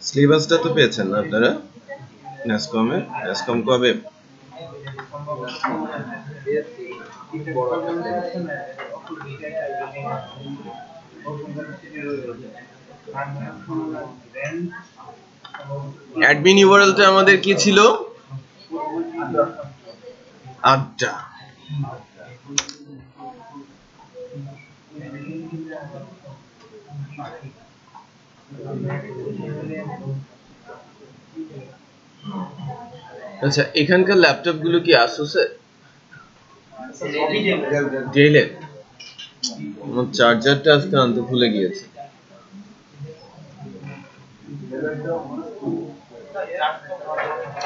সিলেবাসটা তো পেয়েছেন না আপনারা ন্যাসকমে? ন্যাসকম কবে? অ্যাডমিন ইউআরএলটা আমাদের কি ছিল? আড্ডা। আচ্ছা, এখানকার ল্যাপটপ গুলো কি আসুসের? ডেলের? আমার চার্জারটা আজকে আনতে ভুলে গিয়েছে।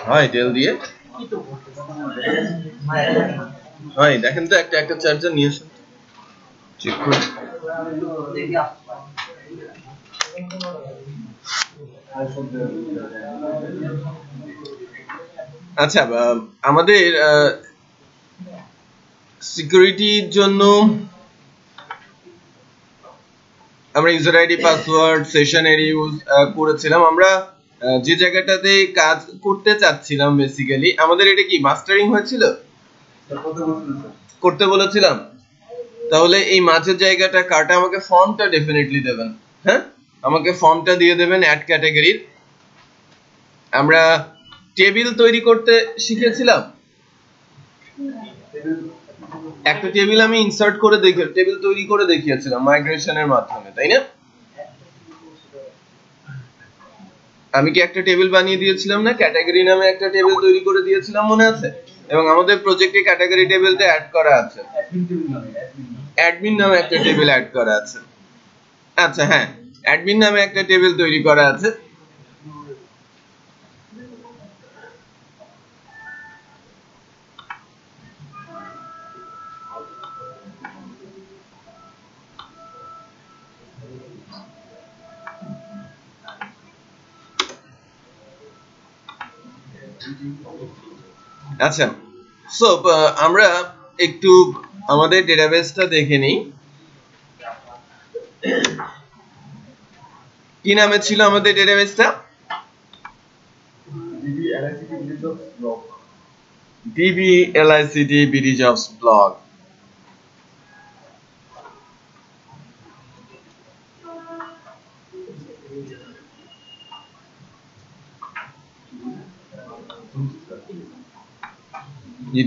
হয় ডেল দিয়ে? হয় দেখেন তো একটা চার্জার নিয়ে আসুন, চেক করুন। আচ্ছা, আমাদের সিকিউরিটির জন্য আমরা ইউজার আইডি, পাসওয়ার্ড, সেশন এর ইউজ করেছিলাম। আমরা যে জায়গাটাতে কাজ করতে চাচ্ছিলাম বেসিক্যালি, আমাদের এটা কি মাস্টারিং হয়েছিল? করতে বলেছিলাম। তাহলে এই মাঝের জায়গাটা কাটা আমাকে ফর্মটা ডেফিনেটলি দেবেন। হ্যাঁ, আমাকে ফর্মটা দিয়ে দেবেন অ্যাড ক্যাটাগরির। আমরা টেবিল তৈরি করতে শিখেছিলাম। একটা টেবিল আমি ইনসার্ট করে টেবিল তৈরি করে দেখিয়েছিলাম মাইগ্রেশনের মাধ্যমে, তাই না? আমি কি একটা টেবিল বানিয়ে দিয়েছিলাম না? ক্যাটাগরি নামে একটা টেবিল তৈরি করে দিয়েছিলাম, মনে আছে? এবং আমাদের প্রজেক্টে ক্যাটাগরি টেবিলটা অ্যাড করা আছে, অ্যাডমিন নামে একটা টেবিল অ্যাড করা আছে। আচ্ছা হ্যাঁ, অ্যাডমিন নামে একটা টেবিল তৈরি করা আছে। আচ্ছা, সো আমরা একটু আমাদের ডেটাবেসটা দেখে নিই। কি নামে ছিল আমাদের ডেটাবেসটা? DBLICD BD Jobs Blog।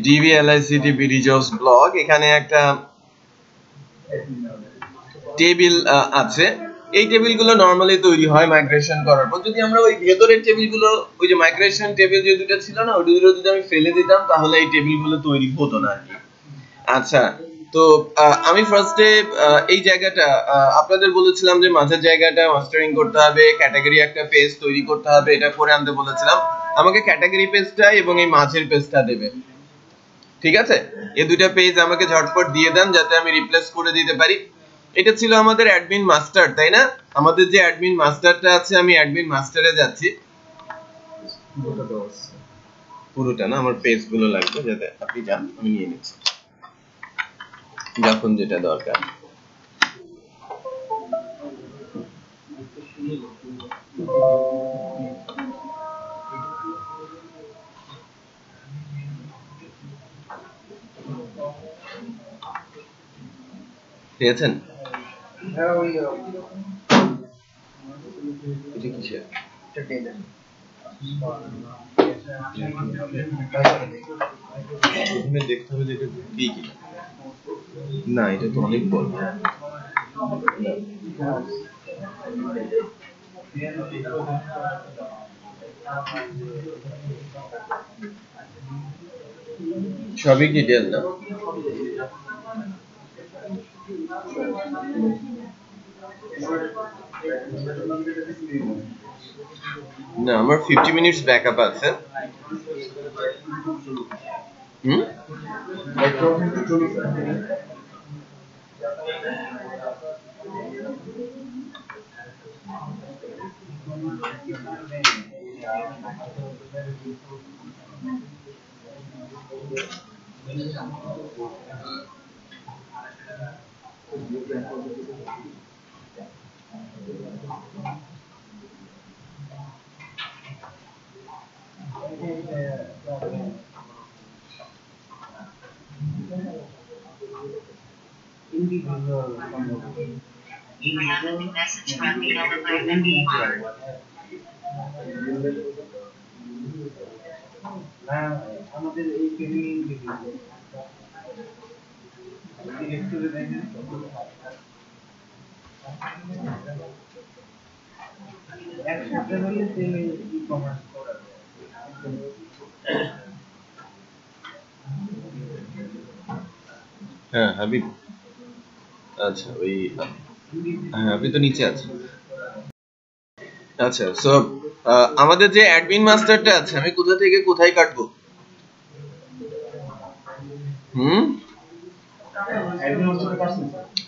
DBLICD BD Jobs Blog, এখানে একটা টেবিল আছে। এই টেবিলগুলো নরমালি তৈরি হয় মাইগ্রেশন করার পর। যদি আমরা ওই ভেতরের টেবিলগুলো, ওই যে মাইগ্রেশন টেবিল যে দুটো ছিল না, ওই দুটো যদি আমি ফেলে দিতাম তাহলে এই টেবিলগুলো তৈরি হতো না আর কি। আচ্ছা, তো আমি ফার্স্টে এই জায়গাটা আপনাদের বলেছিলাম যে মাঝের জায়গাটা মাস্টারিং করতে হবে, ক্যাটাগরি একটা পেজ তৈরি করতে হবে, এটা করে আনতে বলেছিলাম। আমাকে ক্যাটাগরি পেজটা এবং এই মাঝের পেজটা দেবে, ঠিক আছে? এই দুইটা পেজ আমাকে ঝটপট দিয়ে দেন যাতে আমি রিপ্লেস করে দিতে পারি। এটা ছিল আমাদের অ্যাডমিন মাস্টার, তাই না? আমাদের যে অ্যাডমিন মাস্টারটা আছে, আমি অ্যাডমিন মাস্টারে যাচ্ছি। পুরোটা না, আমার পেজগুলো লাগবে, যাতে আপনি যান, আমি নিয়ে নিচ্ছি যখন যেটা দরকার। পেয়েছেন? এটা কিসের? প্রথমে দেখতে হবে যে এটা কি কি না, এটা তো অনেক বড়। সবই কি ডেল না? না, আমার 50 মিনিটস ব্যাকআপ আছে। আমাদের এই ট্রেনিং একসাথে হলে তেলে ই-কমার্স করা যায়। হ্যাঁ হাবিব, আচ্ছা ওই হ্যাঁ আপনি তো নিচে আছেন। আচ্ছা সো আমাদের যে অ্যাডমিন মাস্টারটা আছে আমি কোথা থেকে কোথায় কাটবো?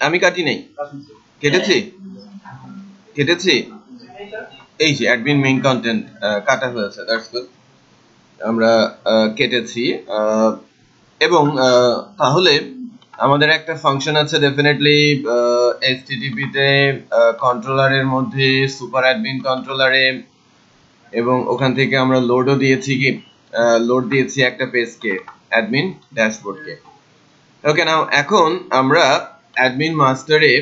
আমি কাটি নাই, কেটেছি কেটেছি এই যে অ্যাডমিন মেইন কন্টেন্ট কাটা হয়েছে, দ্যাটস গুড। আমরা কেটেছি এবং তাহলে আমাদের একটা ফাংশন আছে ডেফিনেটলি HTTP তে কন্ট্রোলারের মধ্যে সুপার অ্যাডমিন কন্ট্রোলারে, এবং ওখান থেকে আমরা লোডও দিয়েছি কি লোড দিয়েছি একটা পেজকে, অ্যাডমিন ড্যাশবোর্ডকে। ওকে নাও এখন আমরা অ্যাডমিন মাস্টারে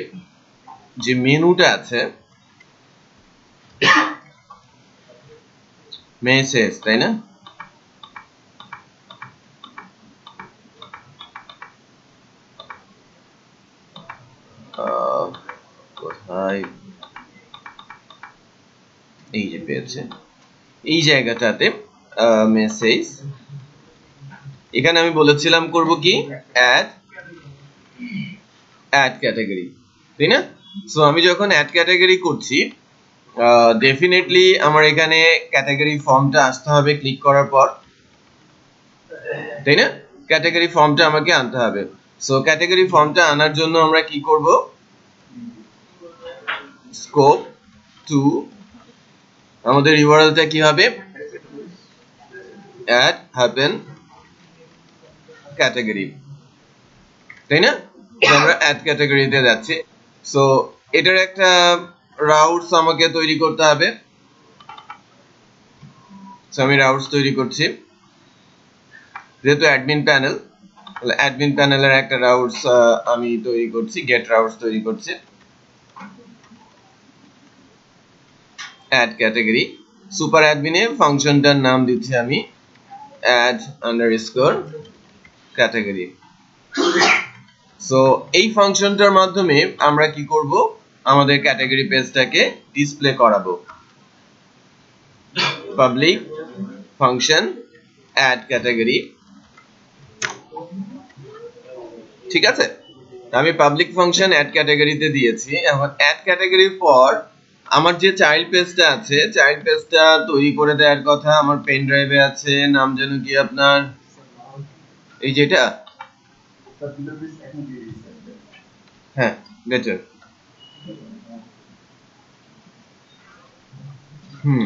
যে মেনুটা আছে মেসেজ, তাই না? কোথায় এই যে পেয়েছে এই জায়গাটাতে মেসেজ, এখানে আমি বলেছিলাম করব কি অ্যাড ক্যাটাগরি, তাই না? সো আমি যখন অ্যাড ক্যাটাগরি করছি ডেফিনেটলি আমার এখানে ক্যাটাগরি ফর্মটা আসতে হবে ক্লিক করার পর, তাই না? ক্যাটাগরি ফর্মটা আমাকে আনতে হবে। সো ক্যাটাগরি ফর্মটা আনার জন্য আমরা কি করব, স্কোপ টু আমাদের ইউআরএলটা কি হবে, অ্যাড হ্যাপেন ক্যাটাগরি, তাই না? আমরা অ্যাড ক্যাটাগরিতে যাচ্ছি। সো এটার একটা রাউটস আমাকে তৈরি করতে হবে। সো আমি রাউটস তৈরি করছি, যেহেতু অ্যাডমিন প্যানেল, তাহলে অ্যাডমিন প্যানেলের একটা রাউটস আমি তৈরি করছি, গেট রাউটস তৈরি করছি, অ্যাড ক্যাটাগরি। সুপার অ্যাডমিনে ফাংশনটার নাম দিচ্ছি আমি অ্যাড আন্ডারস্কোর ক্যাটাগরি। সো এই ফাংশনটার মাধ্যমে আমরা কি করব, আমাদের ক্যাটাগরি পেজটাকে ডিসপ্লে করাবো। পাবলিক ফাংশন অ্যাড ক্যাটাগরি, ঠিক আছে? আমি পাবলিক ফাংশন অ্যাড ক্যাটাগরিতে দিয়েছি। এখন অ্যাড ক্যাটাগরির পর আমার যে চাইল্ড পেজটা আছে, চাইল্ড পেজটা তৈরি করে দেওয়ার কথা আমার পেন ড্রাইভে আছে, নাম যেন কি আপনার এই যেটা, হ্যাঁ বেটার।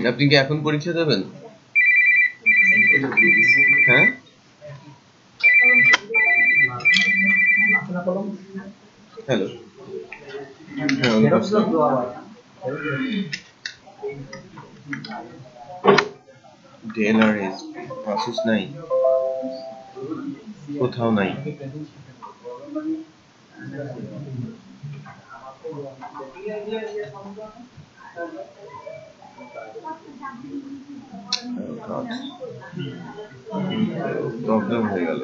আপনি কি এখন পরীক্ষা দেবেন? হ্যাঁ হ্যালো, DLRS প্রসেস নাই, কোথাও নাই। প্রবলেম হয়ে গেল।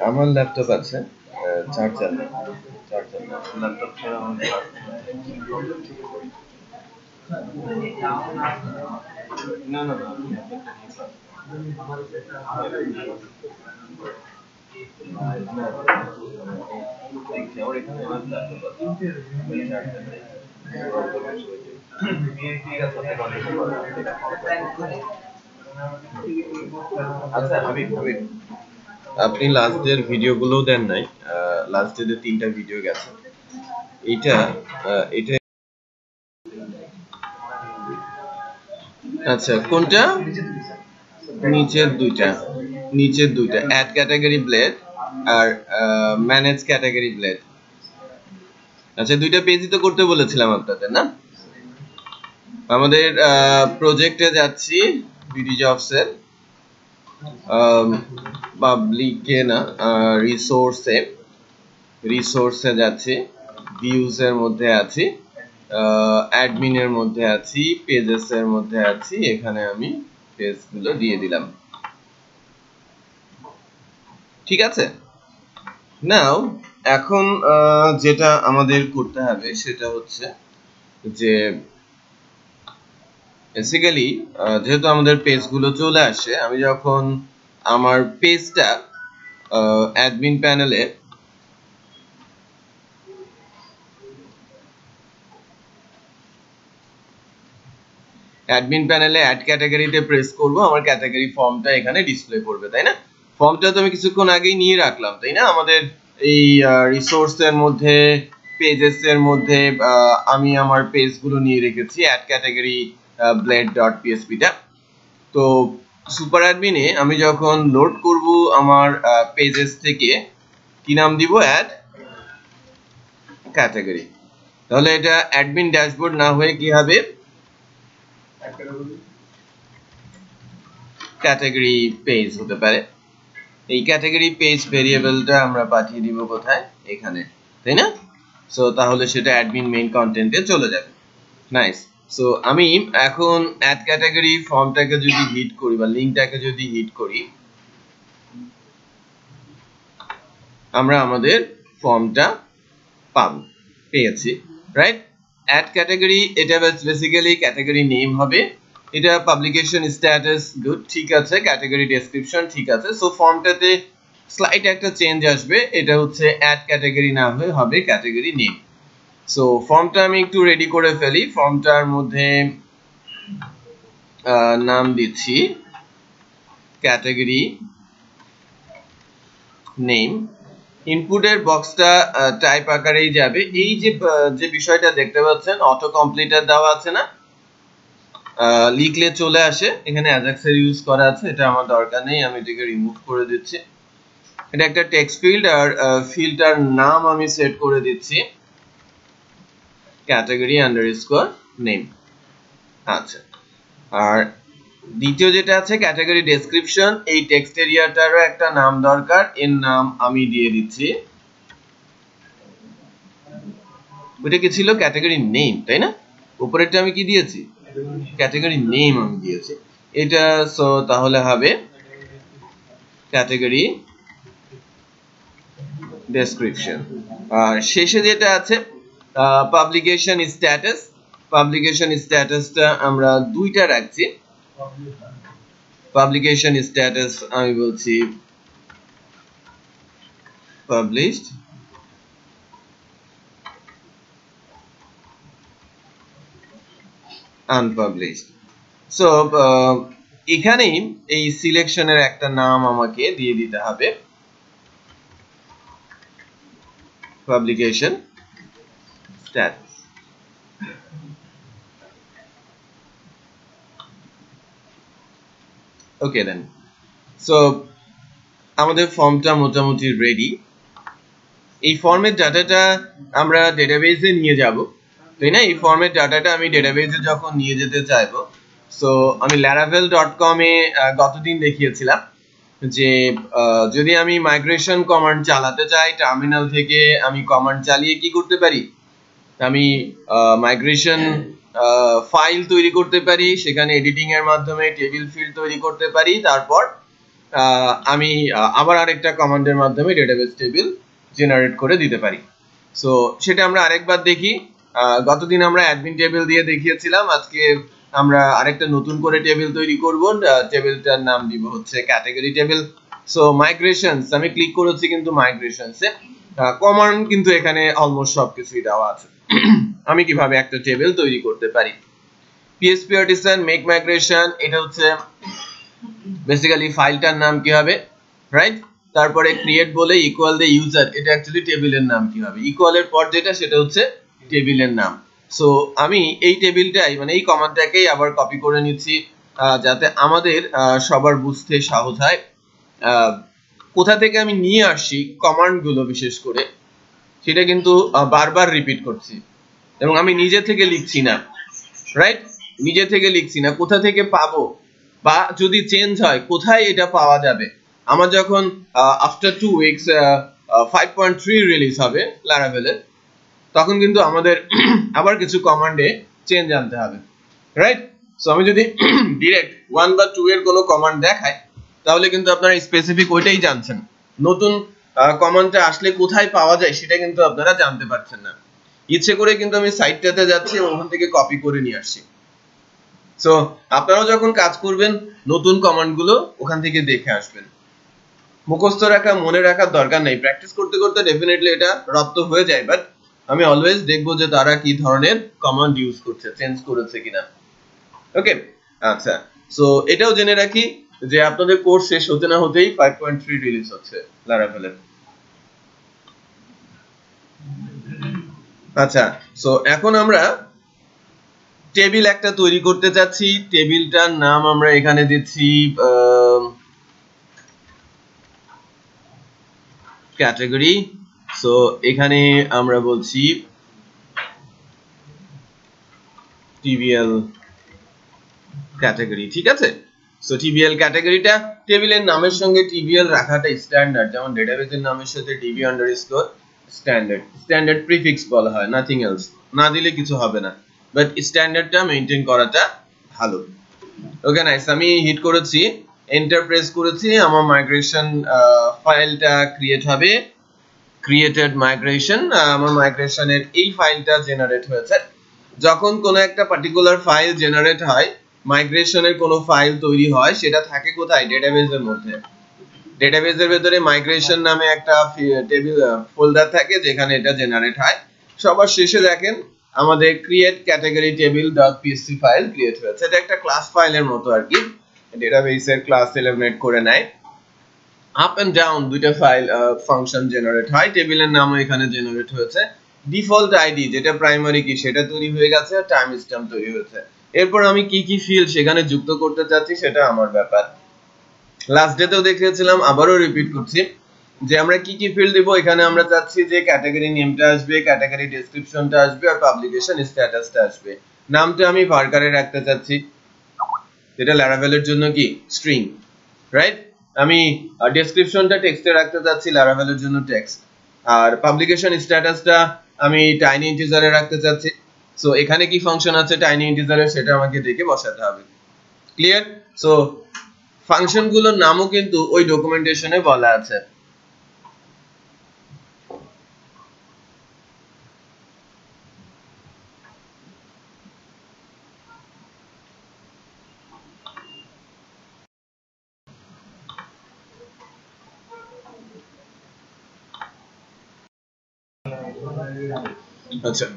আমার ল্যাপটপ আছে, চার্জার নেই, চার্জার নেই, ল্যাপটপ ছাড়া আমার না না না আচ্ছা হাবিব, আপনি লাস্ট ডের ভিডিওগুলো দেন নাই, লাস্ট ডে 3টা ভিডিও গেছে। এটা আচ্ছা কোনটা, নিচের দুইটা অ্যাড ক্যাটাগরি ব্লেড আর ম্যানেজ ক্যাটাগরি ব্লেড। আচ্ছা, দুইটা পেজই তো করতে বলেছিলাম আপনাদের, না? আমাদের প্রজেক্টে যাচ্ছি, বিডি জবসের পাবলিকে না, রিসোর্সে যাচ্ছি, ভিউজ এর মধ্যে আছি, অ্যাডমিনের মধ্যে আছি, পেজেস এর মধ্যে আছি। এখানে আমি পেজগুলো দিয়ে দিলাম। ঠিক আছে। নাও এখন যেটা আমাদের করতে হবে সেটা হচ্ছে যে বেসিক্যালি যেহেতু আমাদের পেজগুলো চলে আসে, আমি যখন আমার পেজটা অ্যাডমিন প্যানেলে অ্যাড ক্যাটাগরিতে প্রেস করব, আমার ক্যাটাগরি ফর্মটা এখানে ডিসপ্লে করবে, তাই না? ফর্মটা তো আমি কিছুক্ষণ আগেই নিয়ে রাখলাম, তাই না? আমাদের এই রিসোর্সের মধ্যে, পেজেস এর মধ্যে আমি আমার পেজগুলো নিয়ে রেখেছি অ্যাড ক্যাটাগরি blade.php টা। তো সুপার অ্যাডমিনে আমি যখন লোড করব আমার পেজেস থেকে, কি নাম দিব? Add category. তাহলে এটা অ্যাডমিন ড্যাশবোর্ড না হয়ে কি হবে? ক্যাটাগরি পেজ হতে পারে। এই ক্যাটাগরি পেজ ভেরিয়েবলটা আমরা পাঠিয়ে দিব কোথায়? এখানে, তাই না? সো তাহলে সেটা অ্যাডমিন মেইন কন্টেন্টে চলে যাবে। নাইস। সো আমি এখন অ্যাড ক্যাটাগরি ফর্মটাকে যদি হিট করি বা লিংকটাকে যদি হিট করি, আমরা আমাদের ফর্মটা পেয়েছি, রাইট? অ্যাড ক্যাটাগরি, এটা বেসিক্যালি ক্যাটাগরি নেম হবে, এটা পাবলিকেশন স্ট্যাটাস গুড, ঠিক আছে, ক্যাটাগরি ডেসক্রিপশন ঠিক আছে। সো ফর্মটাতে স্লাইট একটা চেঞ্জ আসবে, এটা হচ্ছে অ্যাড ক্যাটাগরি না হয়ে হবে ক্যাটাগরি নেম। সো ফর্মটা আমি একটু রেডি করে ফেলি। ফর্মটার মধ্যে নাম দিচ্ছি ক্যাটাগরি নেম। ইনপুটের বক্সটা টাইপ আকারেই যাবে। এই যে বিষয়টা দেখতে পাচ্ছেন, অটো কমপ্লিটার দেওয়া আছে না, লিখলে চলে আসে, এখানে অ্যাজাক্সের ইউজ করা আছে, এটা আমার দরকার নেই, আমি এটাকে রিমুভ করে দিচ্ছি। এটা একটা টেক্সট ফিল্ড, আর ফিল্ডটার নাম আমি সেট করে দিচ্ছি ক্যাটাগরি আন্ডারস্কোর নেম। আচ্ছা, আর দ্বিতীয় যেটা আছে ক্যাটাগরি ডেসক্রিপশন, এই টেক্সট এরিয়াটারও একটা নাম দরকার, এর নাম আমি দিয়ে দিচ্ছি, ওটা কি ছিল? ক্যাটাগরি নেম, তাই না? উপরেরটা আমি কি দিয়েছি? ক্যাটাগরি নেম আমি দিয়েছি এটা। সো তাহলে হবে ক্যাটাগরি ডেসক্রিপশন। আর শেষে যেটা আছে পাবলিকেশন স্ট্যাটাস, পাবলিকেশন স্ট্যাটাসটা আমরা দুইটা রাখছি। পাবলিকেশন স্ট্যাটাস আমি বলছি পাবলিশড, আনপাবলিশড। সো এখানেই এই সিলেকশনের একটা নাম আমাকে দিয়ে দিতে হবে, পাবলিকেশন স্ট্যাটাস। ওকে দেন। সো আমাদের ফর্মটা মোটামুটি রেডি। এই ফর্মের ডাটাটা আমরা ডেটাবেজে নিয়ে যাব, তাই না? এই ফর্মের ডাটাটা আমি ডেটাবেজে যখন নিয়ে যেতে চাইবো, সো আমি laravel.com এ গতদিন দেখিয়েছিলাম যে যদি আমি মাইগ্রেশন কমান্ড চালাতে চাই, টার্মিনাল থেকে আমি কমান্ড চালিয়ে কি করতে পারি? আমি মাইগ্রেশন ফাইল তৈরি করতে পারি, সেখানে এডিটিং এর মাধ্যমে টেবিল ফিল্ড তৈরি করতে পারি, তারপর আমি আবার আরেকটা কমান্ডের মাধ্যমে ডেটাবেস টেবিল জেনারেট করে দিতে পারি। সো সেটা আমরা আরেকবার দেখি। গতদিন আমরা অ্যাডমিন টেবিল দিয়ে দেখিয়েছিলাম, আজকে আমরা আরেকটা নতুন করে টেবিল তৈরি করব, টেবিলটার নাম দিব হচ্ছে ক্যাটাগরি টেবিল। সো মাইগ্রেশনস আমি ক্লিক করেছি, কিন্তু মাইগ্রেশনসে কমান্ড কিন্তু এখানে অলমোস্ট সবকিছুই দেওয়া আছে। আমি কিভাবে একটা টেবিল তৈরি করতে পারি? PHP artisan মেক মাইগ্রেশন, এটা হচ্ছে বেসিক্যালি ফাইলটার নাম কি হবে, রাইট? তারপরে ক্রিয়েট বলে ইকুয়াল দ্য ইউজার, এটা অ্যাকচুয়ালি টেবিলের নাম কি হবে? ইকুয়ালের পর যেটা সেটা হচ্ছে টেবিলের নাম। সো আমি এই টেবিলটাই, মানে এই কমান্ডটাকেই আবার কপি করে নিচ্ছি যাতে আমাদের সবার বুঝতে সহজ হয়। কোথা থেকে আমি নিয়ে আসছি কমান্ড গুলো বিশেষ করে সেটা কিন্তু বারবার রিপিট করছি এবং আমি নিজে থেকে লিখছি না, রাইট? নিজে থেকে লিখছি না, কোথা থেকে পাবো বা যদি চেঞ্জ হয় কোথায় এটা পাওয়া যাবে। আমার যখন আফটার 2 উইকস 5.3 রিলিজ হবে লারাভেলের, তখন কিন্তু আমাদের আবার কিছু কমান্ডে চেঞ্জ আনতে হবে, রাইট? সো আমি যদি ডাইরেক্ট 1 বা 2 এর কোনো কমান্ড দেখাই তাহলে কিন্তু আপনারা স্পেসিফিক ওইটাই জানছেন, নতুন কমান্ডটা আসলে কোথায় পাওয়া যায় সেটা কিন্তু আপনারা জানতে পারছেন না। ইচ্ছে করে কিন্তু আমি সাইটটাতে যাচ্ছি এবং ওখান থেকে কপি করে নিয়ে আসছি। সো আপনারাও যখন কাজ করবেন নতুন কমান্ডগুলো ওখান থেকে দেখে আসবেন। মুখস্থ রাখা মনে রাখার দরকার নেই, প্র্যাকটিস করতে করতে ডেফিনেটলি এটা রপ্ত হয়ে যায়, বাট আমি অলওয়েজ দেখবো যে তারা কি ধরনের কমান্ড ইউজ করছে, চেঞ্জ করেছে কিনা। ওকে, আচ্ছা, সো এটাও জেনে রাখি যে আপনাদের কোর্স শেষ হতে না হতেই 5.3 রিলিজ হচ্ছে লারাভেলের। আচ্ছা, সো এখন আমরা টেবিল একটা তৈরি করতে যাচ্ছি। টেবিলটার নাম আমরা এখানে দিচ্ছি ক্যাটাগরি। সো এখানে আমরা বলছি টিবিএল ক্যাটাগরি, ঠিক আছে? সো টিবিএল ক্যাটাগরিটা টেবিলের নামের সঙ্গে টিবিএল রাখাটা স্ট্যান্ডার্ড, যেমন ডেটাবেসের নামের সাথে ডিবি আন্ডারস্কোর স্ট্যান্ডার্ড প্রিফিক্স বলা হয়, নাথিং এলস। না দিলে কিছু হবে না, বাট স্ট্যান্ডার্ডটা মেইনটেইন করাটা ভালো। ওকে, নাইস। আমি হিট করেছি, এন্টার প্রেস করেছি, আমার মাইগ্রেশন ফাইলটা ক্রিয়েট হবে। ক্রিয়েটেড মাইগ্রেশন, আমার মাইগ্রেশনের এই ফাইলটা জেনারেট হয়েছে। যখন কোনো একটা পার্টিকুলার ফাইল জেনারেট হয়, মাইগ্রেশনের কোনো ফাইল তৈরি হয়, সেটা থাকে কোথায়? ডেটাবেসের মধ্যে। ডেটাবেসের ভেতরে মাইগ্রেশন নামে একটা টেবিল ফোল্ডার থাকে যেখানে এটা জেনারেট হয়। সবার শেষে দেখেন আমাদের create category table dot PSC file create হয়েছে। এটা একটা ক্লাস ফাইলের মতো আর কি, ডেটাবেসের ক্লাস এলিমিনেট করে নেয়। আপ এন্ড ডাউন দুইটা ফাইল ফাংশন জেনারেট হয়, টেবিলের নামও এখানে জেনারেট হয়েছে। ডিফল্ট আইডি যেটা প্রাইমারি কি সেটা তৈরি হয়ে গেছে, আর টাইম স্ট্যাম্প তৈরি হয়েছে। এরপর আমি কি কি ফিল্ড সেখানে যুক্ত করতে চাচ্ছি সেটা আমার ব্যাপার। লাস্ট ডেতেও দেখিয়েছিলাম, আবারও রিপিট করছি যে আমরা কি কি ফিল্ড দিব। এখানে আমরা চাচ্ছি যে ক্যাটাগরি নেমটা আসবে, ক্যাটাগরি ডেসক্রিপশনটা আসবে, আর পাবলিকেশন স্ট্যাটাসটা আসবে। নামটা আমি ভার্কারে রাখতে চাচ্ছি, যেটা ল্যারাভেলের জন্য কি স্ট্রিং, রাইট? আমি ডেসক্রিপশনটা টেক্সটে রাখতে চাচ্ছি, ল্যারাভেলের জন্য টেক্সট। আর পাবলিকেশন স্ট্যাটাসটা আমি টাইনি ইন্টিজারে রাখতে চাচ্ছি। সো এখানে কি ফাংশন আছে টাইনি ইন্টিজারের সেটা আমাকে দেখে বসাতে হবে। ক্লিয়ার? সো ফাংশনগুলোর নামও কিন্তু ওই ডকুমেন্টেশনে বলা আছে। আচ্ছা,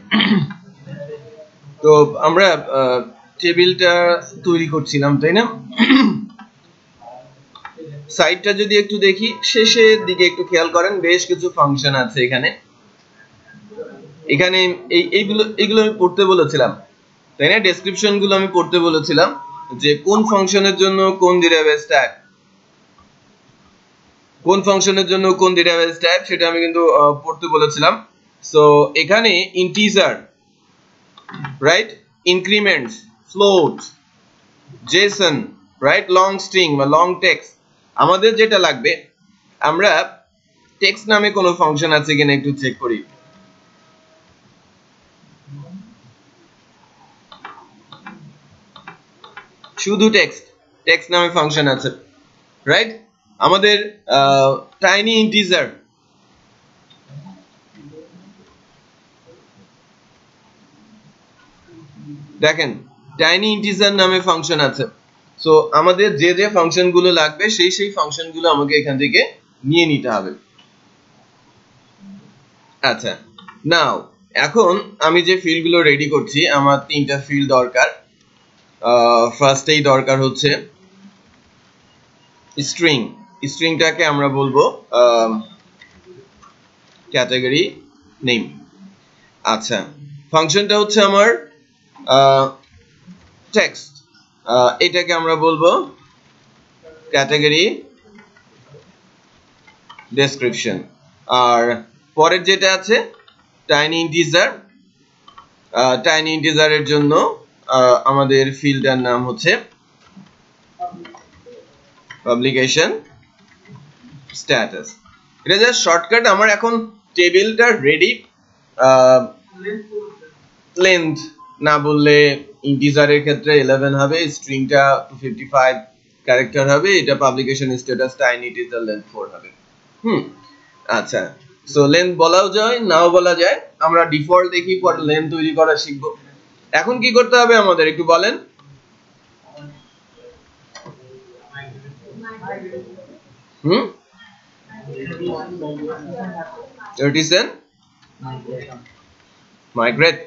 তো আমরা টেবিলটা তৈরি করছিলাম, তাই না? সাইটটা যদি একটু দেখি, শেষের দিকে একটু খেয়াল করেন, বেশ কিছু ফাংশন আছে এখানে। এখানে এইগুলো আমি পড়তে বলেছিলাম, তাই না? ডেসক্রিপশন গুলো আমি পড়তে বলেছিলাম যে কোন ফাংশনের জন্য কোন ডেটাবেস টাইপ, কোন ফাংশনের জন্য কোন ডেটাবেস টাইপ সেটা আমি কিন্তু পড়তে বলেছিলাম। সো এখানে integer, right, ইনক্রিমেন্টস, float, Jason, right, long string বা লং টেক্সট। আমাদের যেটা লাগবে, আমরা টেক্সট নামে কোনো ফাংশন আছে কিনা একটু চেক করি। শুধু টেক্সট নামে ফাংশন আছে, রাইট? আমাদের টাইনি ইন্টিজার, দেখেন টাইনি ইন্টিজার নামে ফাংশন আছে। সো আমাদের যে যে ফাংশনগুলো লাগবে সেই ফাংশনগুলো আমাকে এখান থেকে নিয়ে নিতে হবে। আচ্ছা, নাও এখন আমি যে ফিল্ডগুলো রেডি করছি, আমার তিনটা ফিল্ড দরকার। ফার্স্টেই দরকার হচ্ছে স্ট্রিং। স্ট্রিংটাকে আমরা বলবো ক্যাটাগরি নেম। আচ্ছা, ফাংশনটা হচ্ছে আমার টেক্সট, এটাকে আমরা বলবো ক্যাটাগরি ডেসক্রিপশন। আর পরের যেটা আছে টাইনি ইন্টিজার, টাইনি ইন্টিজারের জন্য আমাদের ফিল্ডটার নাম হচ্ছে পাবলিকেশন স্ট্যাটাস। এটা জাস্ট শর্টকাট। আমার এখন টেবিলটা রেডি। লেন্থ না বললে ইন্টিজারের ক্ষেত্রে 11 হবে, স্ট্রিংটা 255 ক্যারেক্টার হবে, এটা publication status tiny integer length 4 হবে। আচ্ছা, সো লেন্থ বলাও যায় নাও বলা যায়, আমরা ডিফল্ট দেখি পরে লেন্থ তৈরি করা শিখব। এখন কি করতে হবে আমাদের একটু বলেন। Artisan migrate.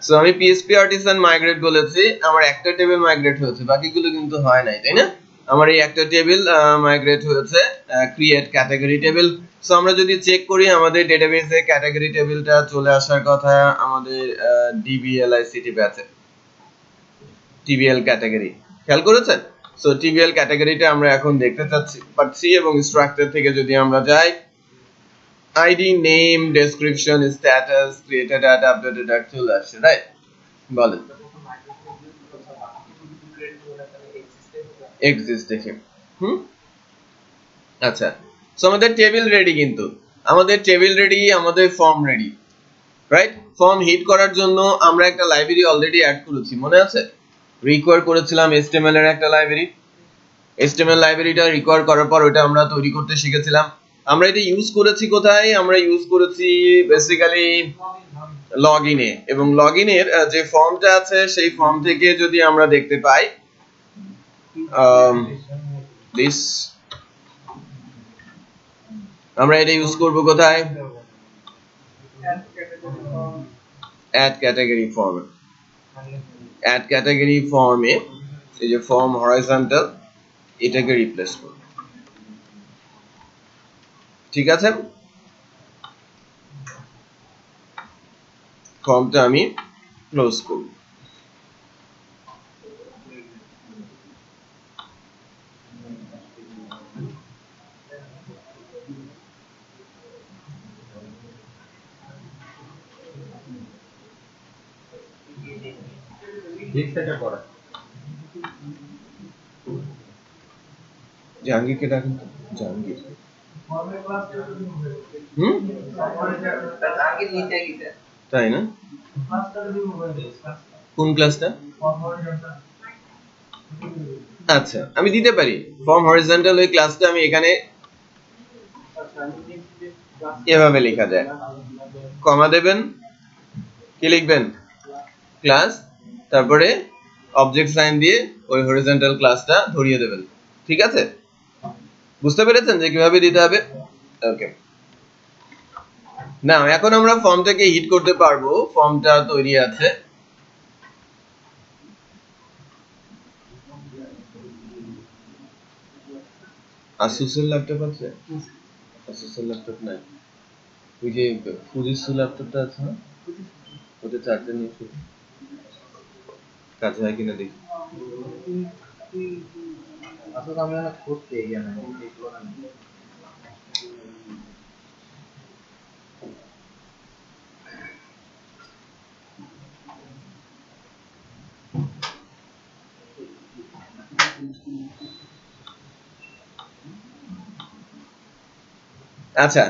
সো আমি পিএইচপি আর্টিসান মাইগ্রেট বলেছি, আমার একটা টেবিল মাইগ্রেট হয়েছে, বাকিগুলো কিন্তু হয় নাই, তাই না? আমার এই একটা টেবিল মাইগ্রেট হয়েছে, ক্রিয়েট ক্যাটাগরি টেবিল। সো আমরা যদি চেক করি আমাদের ডেটাবেসে ক্যাটাগরি টেবিলটা চলে আসার কথা আমাদের ডিবিএলআইসিটি ব্যাচে, টিবিএল ক্যাটাগরি, খেয়াল করেছেন? সো টিবিএল ক্যাটাগরিটা আমরা এখন দেখতে পাচ্ছি এবং স্ট্রাকচার থেকে যদি আমরা যাই ID, name, description, status, created data, updated data চলে আসছে, রাইট? বলেন এক্সিস্ট দেখে। আচ্ছা, সো আমাদের টেবিল রেডি, কিন্তু আমাদের টেবিল রেডি, আমাদের form ready, right? Form hit করার জন্য আমরা একটা লাইব্রেরি অলরেডি অ্যাড করেছি, মনে আছে? রিকোয়ার করেছিলাম এসটিএমএল এর একটা লাইব্রেরি। এসটিএমএল লাইব্রেরিটা রিকোয়ার করার পর ওটা আমরা তৈরি করতে শিখেছিলাম। আমরা এটা ইউজ করেছি কোথায়? আমরা ইউজ করেছি বেসিক্যালি লগইনে, এবং লগইনের যে ফর্মটা আছে সেই ফর্ম থেকে যদি আমরা দেখতে পাই দিস, আমরা এটা ইউজ করব কোথায়? Add category form. Add category ফর্মে এই যে ফর্ম হরাইজন্টাল, এটাকে রিপ্লেস করব, ঠিক আছে? ফর্মটা আমি ক্লোজ করব। জাহাঙ্গীরকে ডাকুন তো, জাহাঙ্গীর। তাই না? কোন ক্লাসটা? আচ্ছা, আমি দিতে পারি ফর্ম হরিজন্টাল, ওই ক্লাসটা আমি এখানে এভাবে লেখা যায়, কমা দেবেন, কি লিখবেন? ক্লাস, তারপরে অবজেক্ট সাইন দিয়ে ওই হরিজন্টাল ক্লাসটা ধরিয়ে দেবেন, ঠিক আছে? বুঝতে পেরেছেন যে কিভাবে দিতে হবে? ওকে, না এখন আমরা ফর্মটাকে হিট করতে পারবো, ফর্মটা তৈরি আছে। আসুসের ল্যাপটপ আছে? আসুসের ল্যাপটপ নাই, ওই যে ফুজিসু ল্যাপটপটা আছে না, ওটা চার্জে নিয়ে শুধু কাছে হয় কিনা দেখি। আসলে আমি অনেক করতে জানি আচ্ছা,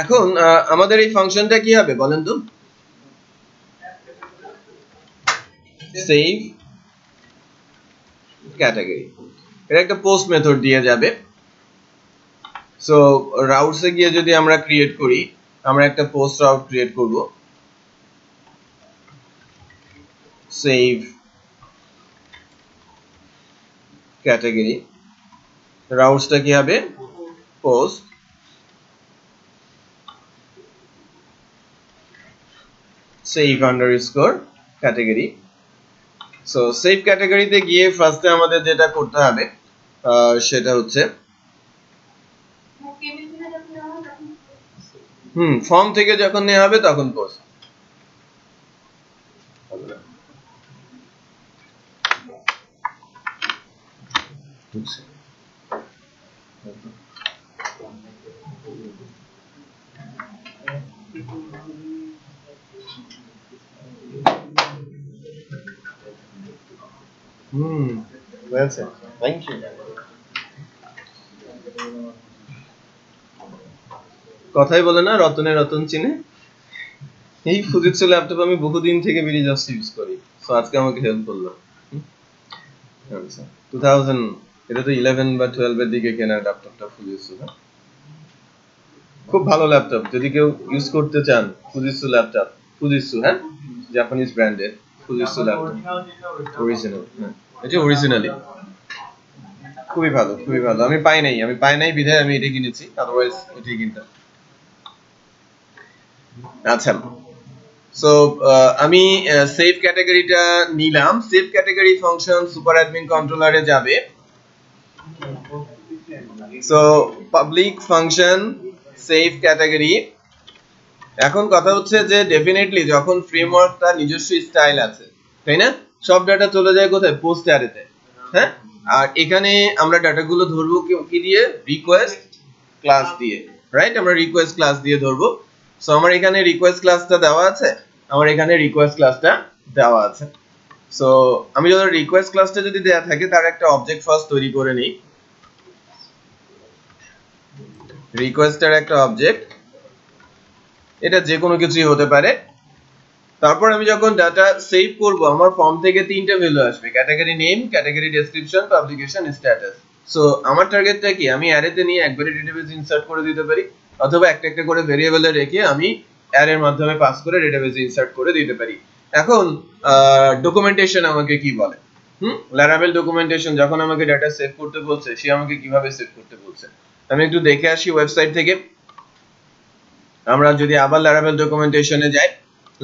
এখন আমাদের এই ফাংশনটা কি হবে বলেন তো? সেভ ক্যাটাগরি, এটা একটা পোস্ট মেথড দিয়ে যাবে। সো রাউটসে গিয়ে যদি আমরা ক্রিয়েট করি, আমরা একটা পোস্ট রাউট ক্রিয়েট করব, সেভ ক্যাটাগরি, রাউটসটা কি হবে? Post save underscore category. So save ক্যাটাগরিতে গিয়ে ফার্স্টে আমাদের যেটা করতে হবে সেটা হচ্ছে ফর্ম থেকে যখন নেওয়া হবে তখন post. well said. Thank you. কথাই বলে না রতনে রতন চিনে। এই ফুজিৎসু ল্যাপটপ আমি বহুদিন থেকে বিরিজাস ইউজ করি, সো আজকে আমাকে হেল্প করলো। 2000 এটা তো 11 বা 12 এর দিকে কেনা ল্যাপটপটা ফুজিৎসু। খুব ভালো ল্যাপটপ, যদি কেউ ইউজ করতে চান ফুজিৎসু ল্যাপটপ, ফুজিৎসু হ্যাঁ, জাপানিজ ব্র্যান্ডের ফুজিৎসু ল্যাপটপ, অরিজিনাল। হ্যাঁ এটা অরিজিনালি খুবই ভালো, খুবই ভালো। আমি পাই নাই বিধায় আমি এটা কিনেছি, আদারওয়াইজ এটাই কিনতাম। আচ্ছা, সো আমি সেভ ক্যাটাগরিটা নিলাম। Save category function super admin কন্ট্রোলারে যাবে। So public function save category. এখন কথা হচ্ছে যে ডেফিনেটলি যখন ফ্রেমওয়ার্কটা নিজস্ব স্টাইল আছে, তাই না, সব ডাটা চলে যায় কোথায়, পোস্ট অ্যারেতে। হ্যাঁ, আর এখানে আমরা ডাটাগুলো ধরবো কি দিয়ে, রিকোয়েস্ট ক্লাস দিয়ে, রাইট? আমরা রিকোয়েস্ট ক্লাস দিয়ে ধরবো। সো আমার এখানে রিকোয়েস্ট ক্লাসটা দেওয়া আছে, সো আমি যদি রিকোয়েস্ট ক্লাসটা যদি দেয়া থাকে, তার একটা অবজেক্ট ফার্স্ট তৈরি করে নিই। রিকোয়েস্টের একটা অবজেক্ট, এটা যে কোনো কিছুই হতে পারে। তারপর আমি যখন ডাটা সেভ করব, আমার ফর্ম থেকে তিনটা ভ্যালু আসবে, category name, category description, publication status. So আমার টার্গেটটা কি, আমি অ্যারেতে নিয়ে একবারে ডেটাবেসে ইনসার্ট করে দিতে পারি, অথবা একটা একটা করে ভেরিয়েবলে রেখে আমি অ্যারের মাধ্যমে পাস করে ডেটাবেসে ইনসার্ট করে দিতে পারি। এখন ডকুমেন্টেশন আমাকে কি বলে, ল্যারাভেল ডকুমেন্টেশন যখন আমাকে ডাটা সেভ করতে বলছে, সে আমাকে কিভাবে সেভ করতে বলছে আমি একটু দেখে আসি ওয়েবসাইট থেকে। আমরা যদি আবার ল্যারাভেল ডকুমেন্টেশনে যাই,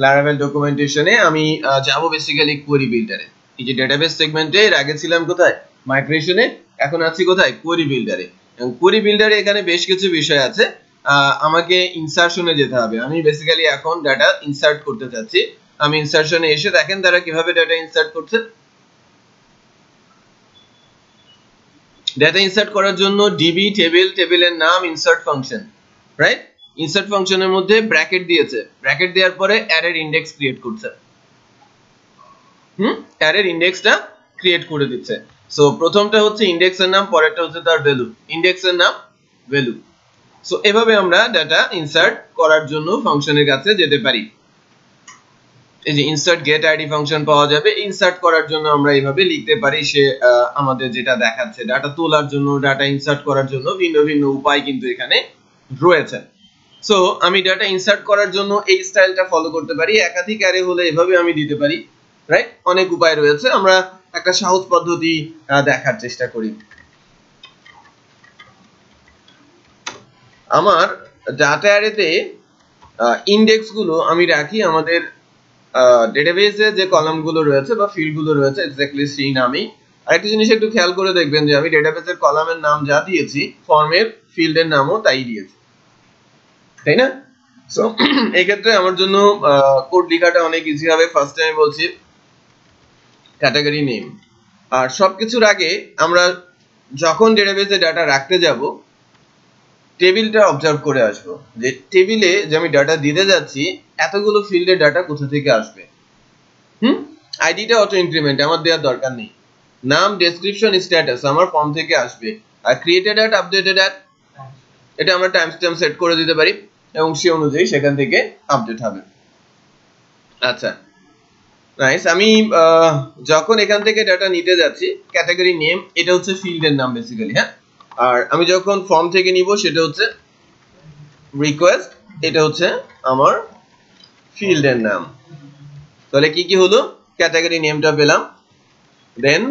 ল্যারাভেল ডকুমেন্টেশনে আমি যাব বেসিক্যালি কোয়েরি বিল্ডারে। এই যে ডেটাবেস সেগমেন্টে এর আগে ছিলাম কোথায়, মাইগ্রেশনে, এখন আছি কোথায়, কোয়েরি বিল্ডারে। এবং কোয়েরি বিল্ডারে এখানে বেশ কিছু বিষয় আছে, আমাকে ইনসারশনে যেতে হবে। আমি বেসিক্যালি এখন ডাটা ইনসার্ট করতে চাচ্ছি। আমি ইনসারশনে এসে দেখেন তারা কিভাবে ডাটা ইনসার্ট করছে। ডাটা ইনসার্ট করার জন্য ডিবি, টেবিলের নাম, ইনসার্ট ফাংশন, রাইট? ইনসার্ট ফাংশনের মধ্যে ব্র্যাকেট দিয়েছে, ব্র্যাকেট দেওয়ার পরে অ্যারের ইনডেক্স ক্রিয়েট করছে। অ্যারের ইনডেক্সটা ক্রিয়েট করে দিচ্ছে। সো প্রথমটা হচ্ছে ইনডেক্সের নাম, পরেরটা হচ্ছে তার ভ্যালু, ইনডেক্সের নাম, ভ্যালু। সো এভাবে আমরা ডাটা ইনসার্ট করার জন্য ফাংশনের কাছে যেতে পারি। এই যে ইনসার্ট গেট আইডি ফাংশন পাওয়া যাবে। ইনসার্ট করার জন্য আমরা এইভাবে লিখতে পারি, সে আমাদের যেটা দেখাচ্ছে, ডাটা তোলার জন্য, ডাটা ইনসার্ট করার জন্য ভিন্ন ভিন্ন উপায় কিন্তু এখানে রয়েছে। সো আমি ডাটা ইনসার্ট করার জন্য এই স্টাইলটা ফলো করতে পারি। একাধিক অ্যারে হলে এভাবে আমি দিতে পারি, রাইট? অনেক উপায় রয়েছে, আমরা একটা সহজ পদ্ধতি দেখার চেষ্টা করি। আমার ডাটা অ্যারেতে ইনডেক্স গুলো আমি রাখি আমাদের ডেটাবেসে যে কলামগুলো রয়েছে বা ফিল্ডগুলো রয়েছে এক্স্যাক্টলি সেই নামই। আরেকটা জিনিস একটু খেয়াল করে দেখবেন যে আমি ডেটাবেসের কলামের নাম যা দিয়েছি, ফর্মের ফিল্ডের নামও তাই দিয়েছি, তাই না? সো এই ক্ষেত্রে আমার জন্য কোড লেখাটা অনেক ইজি হবে। ফার্স্ট টাইম বলছি ক্যাটাগরি নেম। আর সবকিছুর আগে আমরা যখন ডেটাবেসে ডাটা রাখতে যাব, টেবিলটা অবজার্ভ করে আসবো যে টেবিলে যে আমি ডাটা দিতে যাচ্ছি, এতগুলো ফিল্ডের ডাটা কোথা থেকে আসবে। আইডিটা অটো ইনক্রিমেন্ট আমার দেওয়ার দরকার নেই। নাম, ডেসক্রিপশন, স্ট্যাটাস আমার ফর্ম থেকে আসবে। আর ক্রিয়েটেড অ্যাট, আপডেটেড অ্যাট, এটা আমরা টাইম স্ট্যাম্প সেট করে দিতে পারি এবং সেই অনুযায়ী সেখান থেকে আপডেট হবে। আচ্ছা, নাইস। আমি যখন এখান থেকে ডাটা নিতে যাচ্ছি, ক্যাটাগরি নেম এটা হচ্ছে ফিল্ডের নাম বেসিক্যালি, হ্যাঁ। আর আমি যখন ফর্ম থেকে নিব সেটা হচ্ছে রিকোয়েস্ট, এটা হচ্ছে আমার ফিল্ডের নাম। তাহলে কি কি হলো, ক্যাটাগরি নেমটা পেলাম, দেন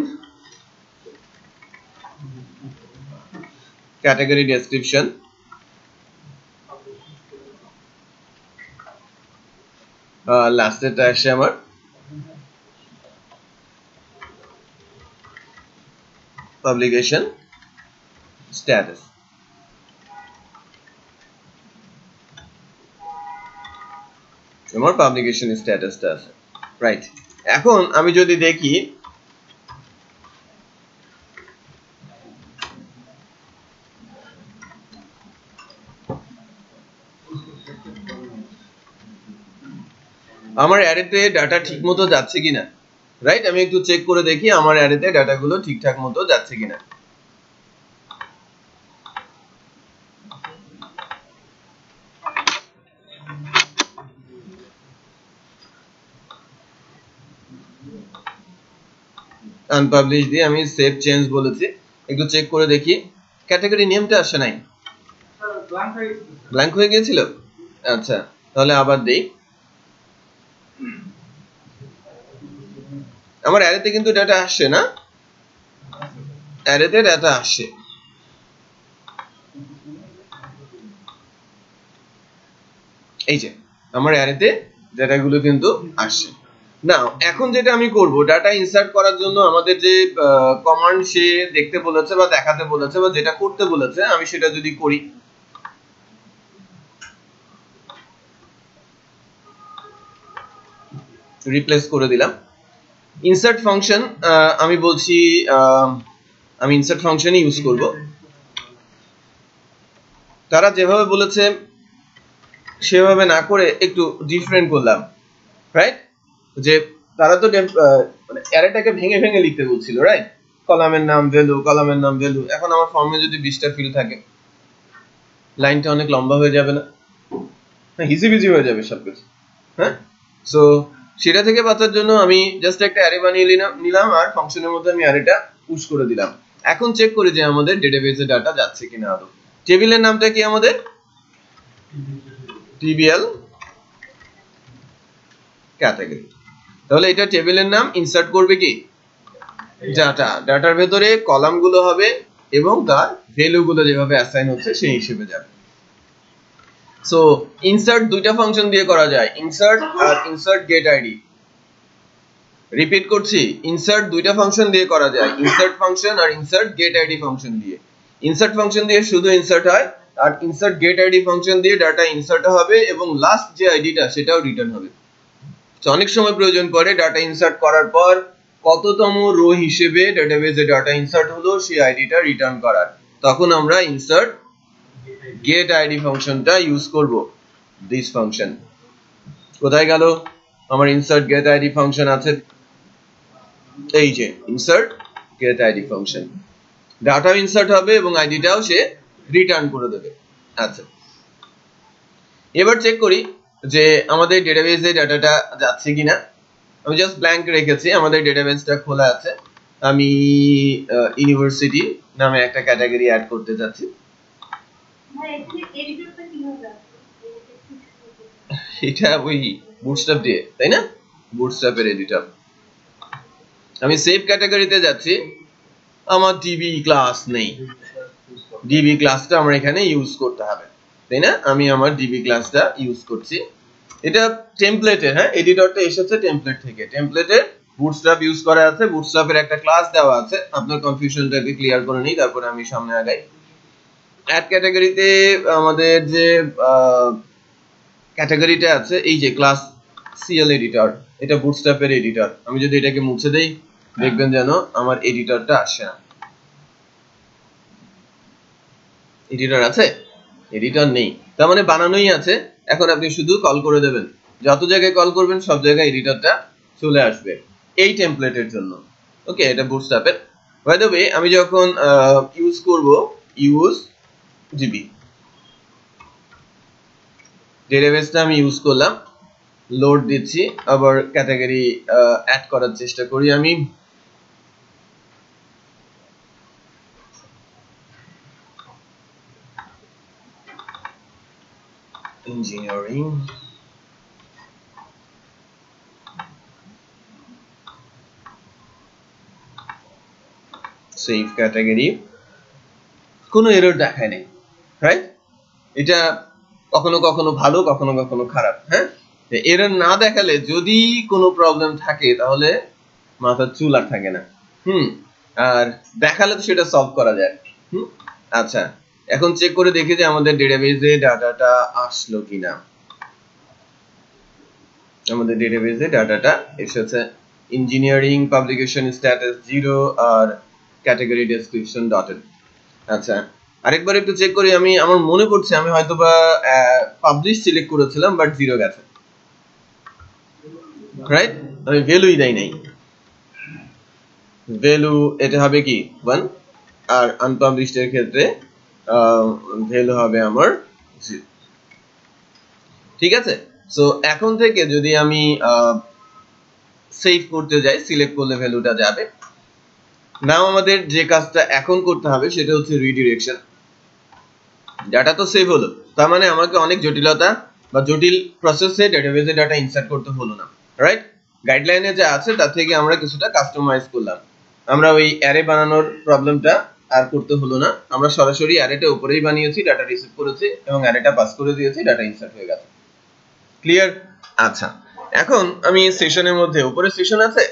ক্যাটাগরি ডেসক্রিপশন, লাস্টেরটা আসে আমার পাবলিকেশন স্ট্যাটাস। আমার পাবলিকেশন স্ট্যাটাসটা আছে, রাইট? এখন আমি যদি দেখি আমার অ্যারেতে ডাটা ঠিকমতো যাচ্ছে কিনা। রাইট? আমি একটু চেক করে দেখি আমার অ্যারেতে ডাটাগুলো ঠিকঠাক মতো যাচ্ছে কিনা। আনপাবলিশ দিয়ে আমি সেভ চেঞ্জ বলেছি, একটু চেক করে দেখি ক্যাটাগরি নেমটা আসে নাই, ব্ল্যাঙ্ক হয়ে গিয়েছিল। আচ্ছা, তাহলে আবার দেই। আমার অ্যারেতে কিন্তু ডাটা আসছে না, অ্যারেতে ডাটা আসে। এই যে আমার অ্যারেতে ডাটাগুলো কিন্তু আসছে। না, এখন যেটা আমি করব, ডাটা ইনসার্ট করার জন্য আমাদের যে কমান্ড সে দেখতে বলেছে বা দেখাতে বলেছে বা যেটা করতে বলেছে, আমি সেটা যদি করি, রিপ্লেস করে দিলাম। ইনসার্ট ফাংশন আমি বলছি আমি ইনসার্ট ফাংশন ইউজ করব। তারা যেভাবে বলেছে সেভাবে না করে একটু ডিফারেন্ট করলাম, রাইট? যে তারা তো মানে অ্যারেটাকে ভেঙে ভেঙে লিখতে বলছিল, রাইট? কলামের নাম ভ্যালু, কলামের নাম ভ্যালু। এখন আমার ফর্মে যদি 20টা ফিল্ড থাকে, লাইনটা অনেক লম্বা হয়ে যাবে না? হিজিবিজি হয়ে যাবে সবকিছু। হ্যাঁ, সো সেটা থেকে বাঁচার জন্য আমি জাস্ট একটা অ্যারে বানিয়ে নিলাম আর ফাংশনের মধ্যে আমি অ্যারেটা পুশ করে দিলাম। এখন চেক করি যে আমাদের ডেটাবেসে ডাটা যাচ্ছে কিনা আদৌ। টেবিলের নামটা কি আমাদের? TBL category. তাহলে এটা টেবিলের নাম, ইনসার্ট করবে কি? ডাটা। ডাটার ভেতরে কলামগুলো হবে এবং তার ভ্যালুগুলো যেভাবে অ্যাসাইন হচ্ছে সেই হিসেবে যাবে। সো ইনসার্ট দুইটা ফাংশন দিয়ে করা যায়, ইনসার্ট আর ইনসার্ট গেট আইডি। রিপিট করছি, ইনসার্ট দুইটা ফাংশন দিয়ে করা যায়, ইনসার্ট ফাংশন আর ইনসার্ট গেট আইডি ফাংশন দিয়ে। ইনসার্ট ফাংশন দিয়ে শুধু ইনসার্ট হয়, আর ইনসার্ট গেট আইডি ফাংশন দিয়ে ডাটা ইনসার্ট হবে এবং লাস্ট যে আইডিটা সেটাও রিটার্ন হবে। তো অনেক সময় প্রয়োজন পড়ে ডাটা ইনসার্ট করার পর কততম রো হিসেবে ডেটাবেসে ডাটা ইনসার্ট হলো সেই আইডিটা রিটার্ন করার, তখন আমরা ইনসার্ট গেট আইডি ফাংশনটা ইউজ করব। দিস ফাংশন কোথায় গেল? আমার ইনসার্ট গেট আইডি ফাংশন আছে, এই যে insert get ID function. Data insert হবে এবং আইডিটাও সে রিটার্ন করে দেবে। আচ্ছা, এবার চেক করি যে আমাদের ডেটাবেসে ডাটাটা যাচ্ছে কিনা। আমি জাস্ট ব্ল্যাঙ্ক রেখেছি, আমাদের ডেটাবেসটা খোলা আছে। আমি ইউনিভার্সিটি নামে একটা ক্যাটাগরি অ্যাড করতে যাচ্ছি। এটা ওই বুটস্ট্র্যাপ দিয়ে, তাই না? বুটস্ট্র্যাপের এডিটর। আমি সেভ ক্যাটাগরিতে যাচ্ছি, আমার ডিবি ক্লাস নেই, ডিবি ক্লাসটা আমার এখানে ইউজ করতে হবে, তাই না? আমি আমার ডিবি ক্লাসটা ইউজ করছি। এটা টেমপ্লেটের, হ্যাঁ, এডিটরটা এসেছে টেমপ্লেট থেকে। টেমপ্লেটের বুটস্ট্র্যাপ ইউজ করা আছে, বুটস্ট্র্যাপের একটা ক্লাস দেওয়া আছে। আপনার কনফিউশনটাকে ক্লিয়ার করে নিই, তারপরে আমি সামনে আগাই। অ্যাড ক্যাটাগরিতে আমাদের যে ক্যাটাগরিটা আছে, এই যে ক্লাস সিএল এডিটর, এটা বুটস্ট্র্যাপের এডিটর। আমি যদি এটাকে মুছে দেই, দেখবেন যেন আমার এডিটরটা আসে না। এডিটর আছে? এডিটর নেই, তার মানে বানানোই আছে। এখন আপনি শুধু কল করে দেবেন, যত জায়গায় কল করবেন সব জায়গায় এডিটরটা চলে আসবে এই টেমপ্লেটের জন্য। ওকে, এটা বুটস্ট্র্যাপের। বাই দ্য ওয়ে, আমি যখন ইউজ করব ইউজ জিবি, ডেটাবেসটা আমি ইউজ করলাম, লোড দিচ্ছি, আবার ক্যাটাগরি অ্যাড করার চেষ্টা করি আমি। ইঞ্জিনিয়ারিং, সেভ ক্যাটাগরি, কোনো এরর দেখায় নেই, রাইট? এটা কখনো কখনো ভালো, কখনো কখনো খারাপ। হ্যাঁ, এরর না দেখালে যদি কোনো প্রবলেম থাকে তাহলে মাথার চুল আর থাকে না। আর দেখালে তো সেটা সলভ করা যায়। আচ্ছা, এখন চেক করে দেখি যে আমাদের ডেটাবেসে ডাটাটা আসলো কিনা। আমাদের ডেটাবেসে ডাটাটা এসেছে, ইঞ্জিনিয়ারিং পাবলিকেশন স্ট্যাটাস 0 আর ক্যাটাগরি ডেসক্রিপশন ডটেড। আচ্ছা, আরেকবার একটু চেক করি। আমার মনে পড়ছে আমি হয়তোবা পাবলিশ সিলেক্ট করেছিলাম, বাট 0 গেছে, রাইট? আমি ভ্যালুই দেই নাই। ভ্যালু এটা হবে কি 1 আর আনপাবলিশড এর ক্ষেত্রে ভ্যালু হবে আমার 0 ঠিক আছে সো এখন থেকে যদি আমি সেভ করতে যাই সিলেক্ট করলে ভ্যালুটা যাবে নাও আমাদের যে কাজটা এখন করতে হবে সেটা হচ্ছে রিডিরেকশন ডাটা তো সেভ হলো তার মানে আমাকে অনেক জটিলতা বা জটিল প্রসেসে ডেটাবেজে ডাটা ইনসার্ট করতে হলো না রাইট গাইডলাইনে যা আছে তার থেকে আমরা কিছুটা কাস্টমাইজ করলাম আমরা ওই অ্যারে বানানোর প্রবলেমটা আর করতে হলো না আমরা সরাসরি অ্যারেটা উপরেই বানিয়েছি ডাটা রিসিভ করেছি এবং অ্যারেটা পাস করে দিয়েছি ডাটা ইনসার্ট হয়ে গেছে ক্লিয়ার আচ্ছা এখন আমি সেশনের মধ্যে উপরে সেশন আছে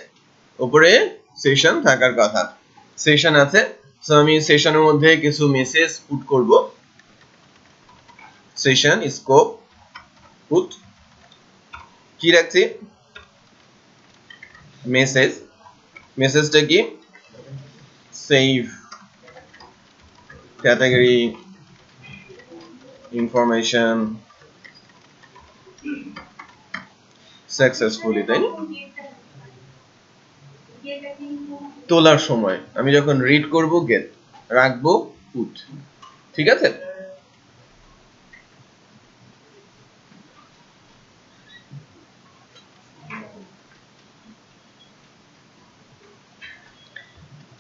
উপরে সেশন থাকার কথা সেশন আছে সো আমি সেশনের মধ্যে কিছু মেসেজ পুট করব সেশন স্কোপ পুট কি রাখছি মেসেজ মেসেজটা কি সেভ ক্যাটাগরি ইনফরমেশন সাকসেসফুলি তাই না তোলার সময় আমি যখন রিড করব গেট রাখবো পুট ঠিক আছে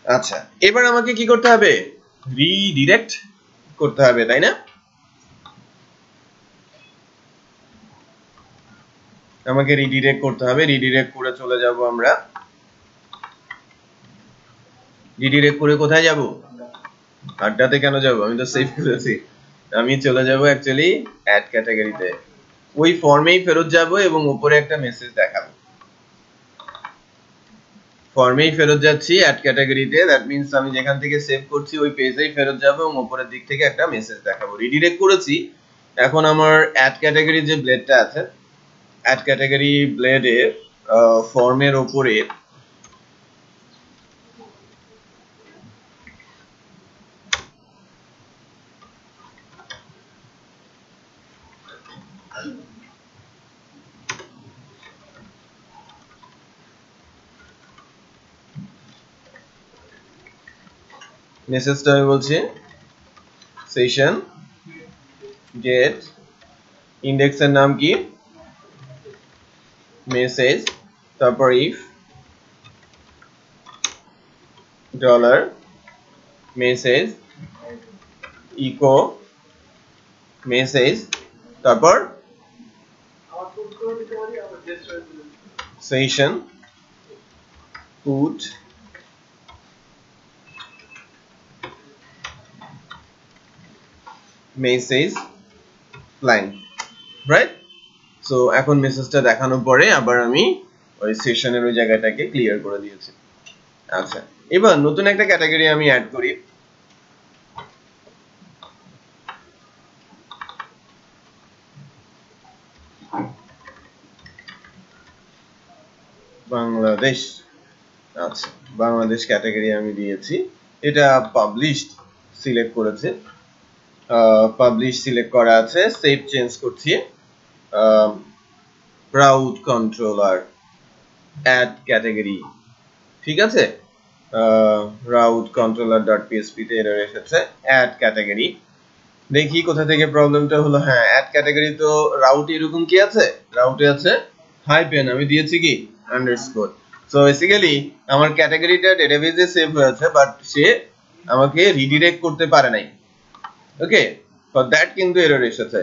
আচ্ছা এবার আমাকে কি করতে হবে রিডিরেক্ট করতে হবে তাই না আমাকে রিডিরেক্ট করতে হবে রিডিরেক্ট করে চলে যাব আমরা রিডিরেক্ট করে কোথায় যাব আড্ডাতে কেন যাব আমি তো সেভ করেছি আমি চলে যাব অ্যাকচুয়ালি অ্যাড ক্যাটাগরিতে ওই ফর্মেই ফেরত যাব এবং উপরে একটা মেসেজ দেখাবো ফর্মেই ফেরত যাচ্ছি অ্যাড ক্যাটাগরিতে দ্যাট মিন্স আমি যেখান থেকে সেভ করছি ওই পেজেই ফেরত যাব এবং উপরের দিক থেকে একটা মেসেজ দেখাবো রিডিরেক্ট করেছি এখন আমার অ্যাড ক্যাটাগরি যে ব্লেডটা আছে অ্যাড ক্যাটাগরি ব্লেডে ফর্মের উপরে মেসেজটা আমি বলছি সেশন গেট ইন্ডেক্সের নাম কি মেসেজ তারপর if dollar message echo message তারপর session put message line right so এখন মেসেজটা দেখানোর পরে আবার আমি ওই সেশনের ওই জায়গাটাকে ক্লিয়ার করে দিয়েছি আচ্ছা এবার নতুন একটা ক্যাটাগরি আমি অ্যাড করি বাংলাদেশ আচ্ছা বাংলাদেশ ক্যাটাগরি আমি দিয়েছি এটা পাবলিশড সিলেক্ট করেছে পাবলিশ সিলেক্ট করা আছে সেভ চেঞ্জ করছি ক্রাউড কন্ট্রোলার অ্যাড ক্যাটাগরি ঠিক আছে রাউট কন্ট্রোলার ডট পিএসপি তে এরর এসেছে অ্যাড ক্যাটাগরি দেখি কোথা থেকে প্রবলেমটা হলো হ্যাঁ অ্যাড ক্যাটাগরি তো রাউটে এরকম কি আছে রাউটে আছে হাইপেন আমি দিয়েছি কি আন্ডারস্কোর সো বেসিক্যালি আমার ক্যাটাগরিটা ডেটাবেজে সেভ হয়েছে বাট সে আমাকে রিডিরেক্ট করতে পারে নাই ওকে ফর দ্যাট কিন্তু এরর এসেছে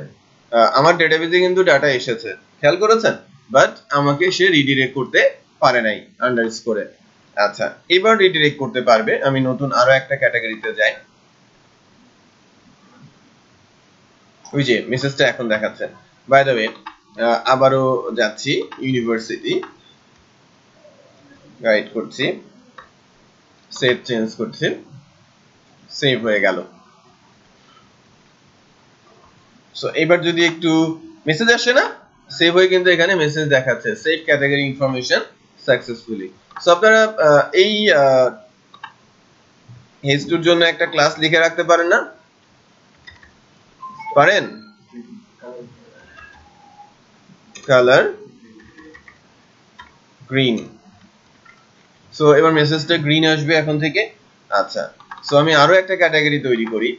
আমার ডেটাবেজে কিন্তু ডাটা এসেছে খেয়াল করেছেন বাট আমাকে সে রিডিরেক্ট করতে পারে নাই আন্ডারস্কোরে আচ্ছা এবার রিডিরেক্ট করতে পারবে আমি নতুন আরো একটা ক্যাটাগরিতে যাই ওই যে মেসেজটা এখন দেখাচ্ছে বাই দ্য ওয়ে আবারও যাচ্ছি ইউনিভার্সিটি গাইড করছি সেভ চেঞ্জ করছি সেভ হয়ে গেল সো এবার যদি একটু মেসেজ আসে না সেভ হয়ে কিন্তু এখানে মেসেজ দেখাচ্ছে save category information successfully so আপনারা এই হেস্টুর জন্য একটা ক্লাস লিখে রাখতে পারেন না পারেন কালার গ্রিন সো এবার মেসেজটা গ্রিন আসবে এখন থেকে। আচ্ছা, সো আমি আরো একটা ক্যাটাগরি তৈরি করি।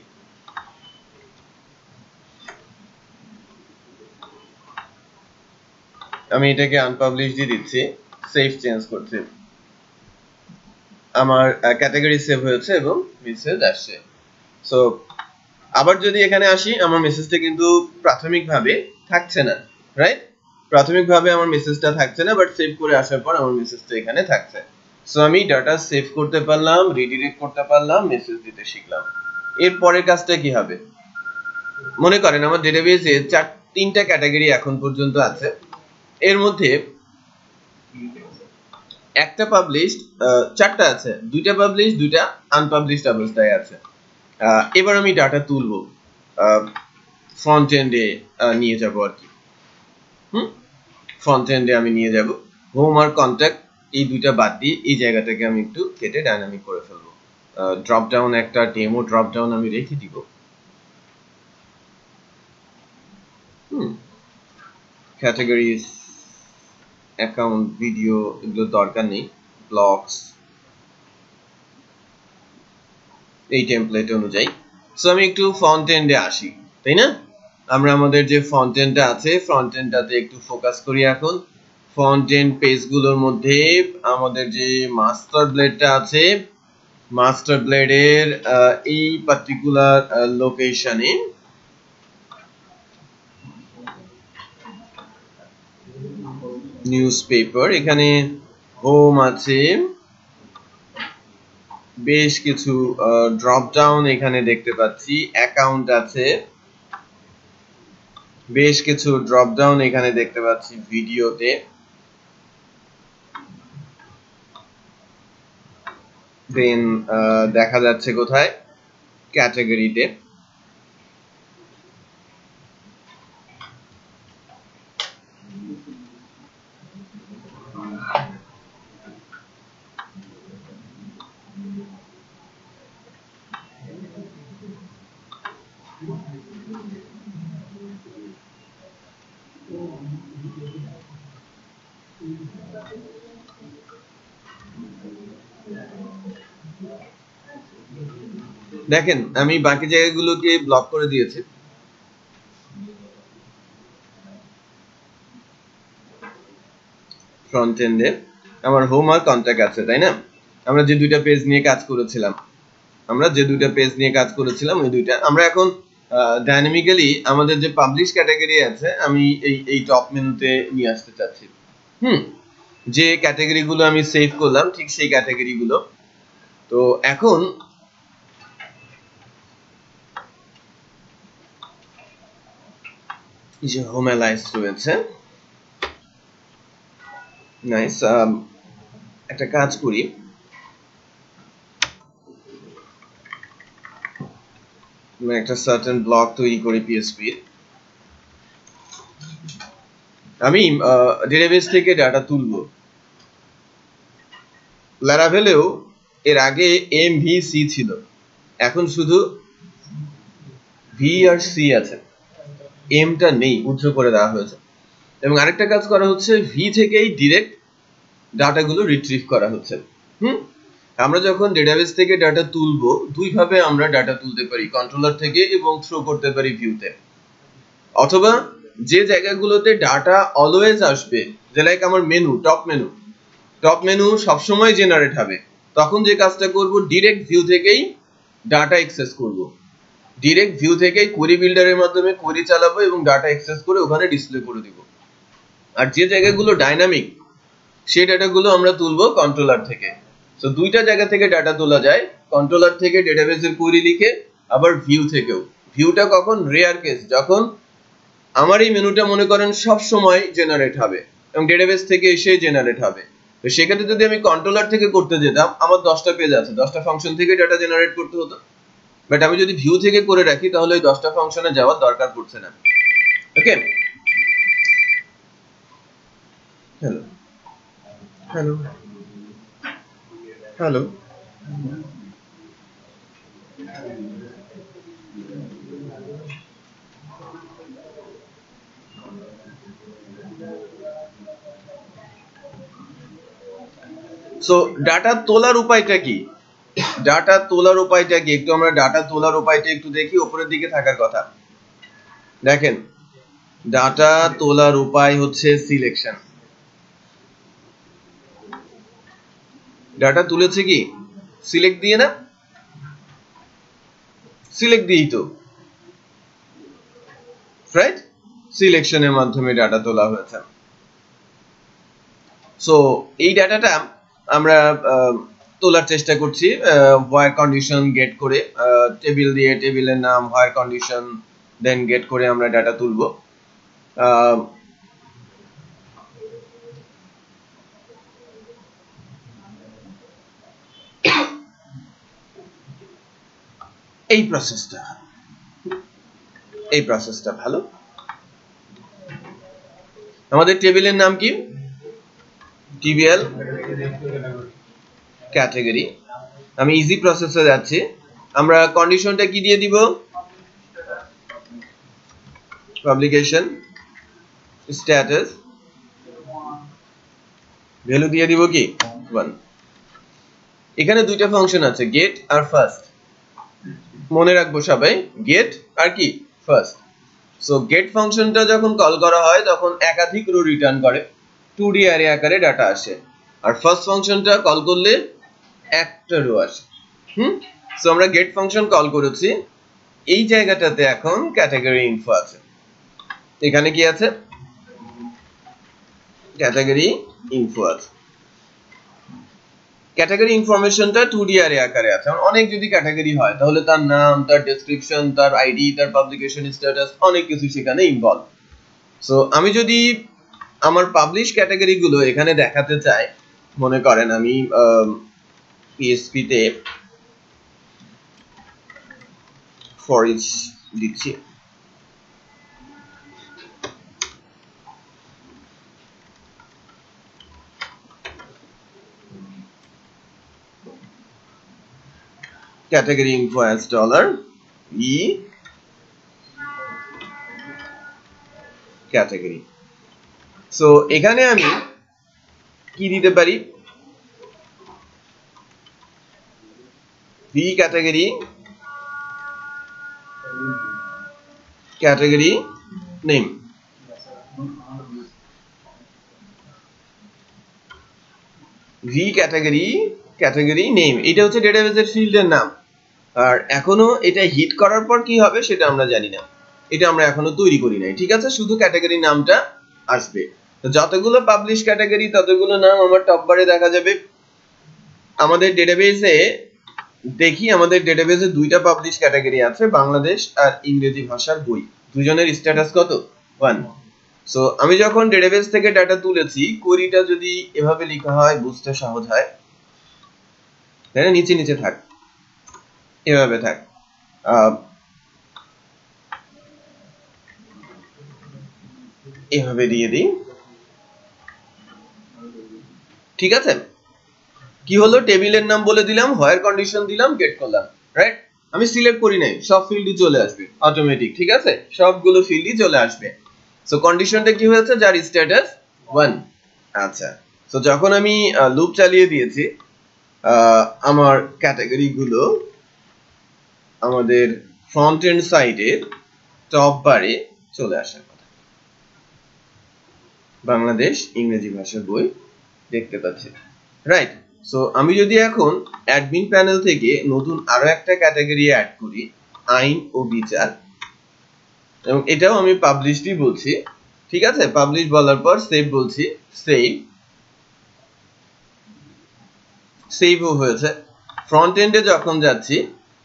আমি এটাকে আনপাবলিশ দিয়ে দিচ্ছি, সেভ চেঞ্জ করছি। আমার ক্যাটাগরি সেভ হয়েছে এবং মেসেজ আসছে। সো আবার যদি এখানে আসি, আমার মেসেজটা কিন্তু প্রাথমিকভাবে থাকছে না, রাইট? প্রাথমিকভাবে আমার মেসেজটা থাকছে না, বাট সেভ করে আসার পর আমার মেসেজটা এখানে থাকছে। সো আমি ডাটা সেভ করতে পারলাম, রিডিরেক্ট করতে পারলাম, মেসেজ দিতে শিখলাম। এর পরের কাজটা কি হবে? মনে করেন আমার ডেটাবেসে তিনটা ক্যাটাগরি এখন পর্যন্ত আছে। এর মধ্যে একটা পাবলিশড, চারটা আছে, দুইটা পাবলিশ, দুইটা আনপাবলিশড অবস্থায় আছে। এবার আমি ডাটা তুলবো, ফ্রন্ট এন্ডে নিয়ে যাব আর কি। ফ্রন্ট এন্ডে আমি নিয়ে যাব। হোম আর কন্ট্যাক্ট এই দুইটা বাদ দিয়ে এই জায়গাটাকে আমি একটু কেটে ডাইনামিক করে ফেলবো। ড্রপ ডাউন, একটা ডেমো ড্রপ ডাউন আমি রেখে দিব। ক্যাটাগরিজ, অ্যাকাউন্ট, ভিডিও এগুলো দরকার নেই। ব্লগস এই টেমপ্লেট অনুযায়ী। সো আমি একটু ফ্রন্ট এন্ডে আসি, তাই না? আমরা আমাদের যে ফ্রন্ট এন্ডটা আছে, ফ্রন্ট এন্ডটাতে একটু ফোকাস করি এখন। ফ্রন্ট এন্ড পেজগুলোর মধ্যে আমাদের যে মাস্টার ব্লেডটা আছে, মাস্টার ব্লেডের এই পার্টিকুলার লোকেশনে নিউজপেপার, এখানে হোম আছে, বেশ কিছু ড্রপ ডাউন এখানে দেখতে পাচ্ছি, অ্যাকাউন্ট আছে, বেশ কিছু ড্রপ ডাউন এখানে দেখতে পাচ্ছি ভিডিওতে, দেন দেখা যাচ্ছে কোথায়, ক্যাটাগরিতে। দেখেন আমি বাকি জায়গাগুলোকে ব্লক করে দিয়েছি। ফ্রন্ট এন্ডে আমার হোম আর কন্টাক্ট আছে, তাই না? আমরা যে দুইটা পেজ নিয়ে কাজ করেছিলাম, ওই দুইটা আমরা এখন ডাইনামিক্যালি আমাদের যে পাবলিশ ক্যাটাগরি আছে, আমি এই টপ মেনুতে নিয়ে আসতে চাচ্ছি। যে ক্যাটাগরিগুলো আমি সেভ করলাম ঠিক সেই ক্যাটাগরিগুলো। তো এখন যে হোম অ্যালাইন্স রয়েছে, নাইস, একটা কাজ করি, একটা সার্টেন ব্লক তৈরি করি পিএসপি। আমি ডেটাবেস থেকে ডাটা তুলবো। ল্যারাভেলেও এর আগে এমভিসি ছিল, এখন শুধু ভি আর সি আছে, এমটা নেই, উজ্জ্ব করে দেওয়া হয়েছে। এবং আরেকটা কাজ করা হচ্ছে, ভি থেকেই ডিরেক্ট ডাটাগুলো রিট্রিভ করা হচ্ছে। আমরা যখন ডেটাবেস থেকে ডাটা তুলবো, দুইভাবে আমরা ডাটা তুলতে পারি, কন্ট্রোলার থেকে এবং থ্রো করতে পারি ভিউতে। অথবা যে জায়গাগুলোতে ডাটা অলওয়েজ আসবে, যে লাইক আমার মেনু, টপ মেনু সবসময় জেনারেট হবে, তখন যে কাজটা করব, ডিরেক্ট ভিউ থেকেই ডাটা অ্যাক্সেস করব। ডিরেক্ট ভিউ থেকেই কোয়েরি বিল্ডারের মাধ্যমে কোয়েরি চালাবো এবং ডাটা অ্যাক্সেস করে ওখানে ডিসপ্লে করে দিব। আর যে জায়গাগুলো ডাইনামিক, সেই ডাটাগুলো আমরা তুলবো কন্ট্রোলার থেকে। তো দুইটা জায়গা থেকে ডাটা তোলা যায়, কন্ট্রোলার থেকে ডেটাবেসের কোয়েরি লিখে, আবার ভিউ থেকেও। ভিউটা কখন? রেয়ার কেস, যখন আমার এই মেনুটা মনে করেন সব সময় জেনারেট হবে এবং ডেটাবেস থেকে এসে জেনারেট হবে। তো সেক্ষেত্রে যদি আমি কন্ট্রোলার থেকে করতে যেতাম, আমার 10টা পেজ আছে, 10টা ফাংশন থেকে ডাটা জেনারেট করতে হতো। বাট আমি যদি ভিউ থেকে করে রাখি, তাহলে ওই 10টা ফাংশনে যাওয়ার দরকার পড়ছে না। Okay, hello hello hello so data তোলার উপায়টা কি? ডাটা তোলার উপায়টা কি? একটু আমরা ডাটা তোলার উপায়টা একটু দেখি, উপরের দিকে থাকার কথা। দেখেন, ডাটা তোলার উপায় হচ্ছে সিলেকশন। ডাটা তুলেছে কি সিলেক্ট দিয়ে না? সিলেক্ট দিয়েই তো, রাইট? সিলেকশনের মাধ্যমে ডাটা তোলা হয়েছে। সো এই ডাটাটা আমরা তোলার চেষ্টা করছি হোয়ার কন্ডিশন গেট করে, টেবিল দিয়ে, টেবিলের নাম, হোয়ার কন্ডিশন, দেন গেট করে আমরা ডাটা তুলবো। এই প্রসেসটা ভালো। আমাদের টেবিলের নাম কি? TBL category. আমি ইজি প্রসেসে যাচ্ছি। আমরা কন্ডিশনটা কি দিয়ে দিব? পাবলিকেশন স্ট্যাটাস, ভ্যালু দিয়ে দিব কি 1। এখানে দুইটা ফাংশন আছে, গেট আর ফার্স্ট। মনে রাখবো সবাই, গেট আর কি ফার্স্ট। সো গেট ফাংশনটা যখন কল করা হয় তখন একাধিক রো রিটার্ন করে, 2D অ্যারে আকারে ডাটা আসে। আর ফার্স্ট ফাংশনটা কল করলে একটা রো আসে। সো আমরা গেট ফাংশন কল করেছি, এই জায়গাটাতে এখন ক্যাটাগরি ইনফো আছে। এখানে কি আছে? ক্যাটাগরি ইনফো আছে। ক্যাটাগরি ইনফরমেশনটা 2D অ্যারে আকারে আছে। অনেক যদি ক্যাটাগরি হয় তাহলে তার নাম, তার ডেসক্রিপশন, তার আইডি, তার পাবলিকেশন স্ট্যাটাস, অনেক কিছু সেখানে ইনভলভ। সো আমি যদি আমার পাবলিশ ক্যাটাগরি গুলো এখানে দেখাতে চাই, মনে করেন আমি পিএসপি তে ফর ইচ দিচ্ছি, category info as $e category। So এখানে আমি কি দিতে পারি? v category name। v category name, এটা হচ্ছে ডেটাবেসের ফিল্ডের নাম। আর এখনো এটা হিট করার পর কি হবে সেটা আমরা জানি না, এটা আমরা এখনো তৈরি করি নাই, ঠিক আছে? শুধু ক্যাটাগরি নামটা আসবে। তো যতগুলো পাবলিশ ক্যাটাগরি ততগুলো নাম আমার টপ বারে দেখা যাবে। আমাদের ডেটাবেসে দেখি, আমাদের ডেটাবেসে দুইটা পাবলিশ ক্যাটাগরি আছে, বাংলাদেশ আর ইংরেজি ভাষার বই। দুজনের স্ট্যাটাস কত? 1। সো আমি যখন ডেটাবেস থেকে ডাটা তুলেছি, কোয়েরিটা যদি এভাবে লেখা হয় বুঝতে সহজ হয়, তাই না? নিচে নিচে থাক, এভাবে থাক, এভাবে দিয়ে দিই, ঠিক আছে? কি হলো? টেবিলের নাম বলে দিলাম, হোয়ার কন্ডিশন দিলাম, গেট করলাম, রাইট? আমি সিলেক্ট করি নাই, সব ফিল্ডই চলে আসবে অটোমেটিক, ঠিক আছে? সবগুলো ফিল্ডই চলে আসবে। সো কন্ডিশনটা কি হয়েছে? যার স্ট্যাটাস 1। আচ্ছা, সো যখন আমি লুপ চালিয়ে দিয়েছি, আমার ক্যাটাগরি গুলো আমাদের ফ্রন্ট এন্ড সাইডের টপ বারে চলে আসার কথা। বাংলাদেশ ইংরেজি ভাষার বই দেখতে পাচ্ছি, রাইট? সো আমি যদি এখন অ্যাডমিন প্যানেল থেকে নতুন আরো একটা ক্যাটাগরি অ্যাড করি, আইন ও বিচার, এবং এটাও আমি পাবলিশডই বলছি, ঠিক আছে? পাবলিশ বলার পর সেভ বলছি, সেভও হয়েছে। ফ্রন্ট এন্ডে যখন যাচ্ছি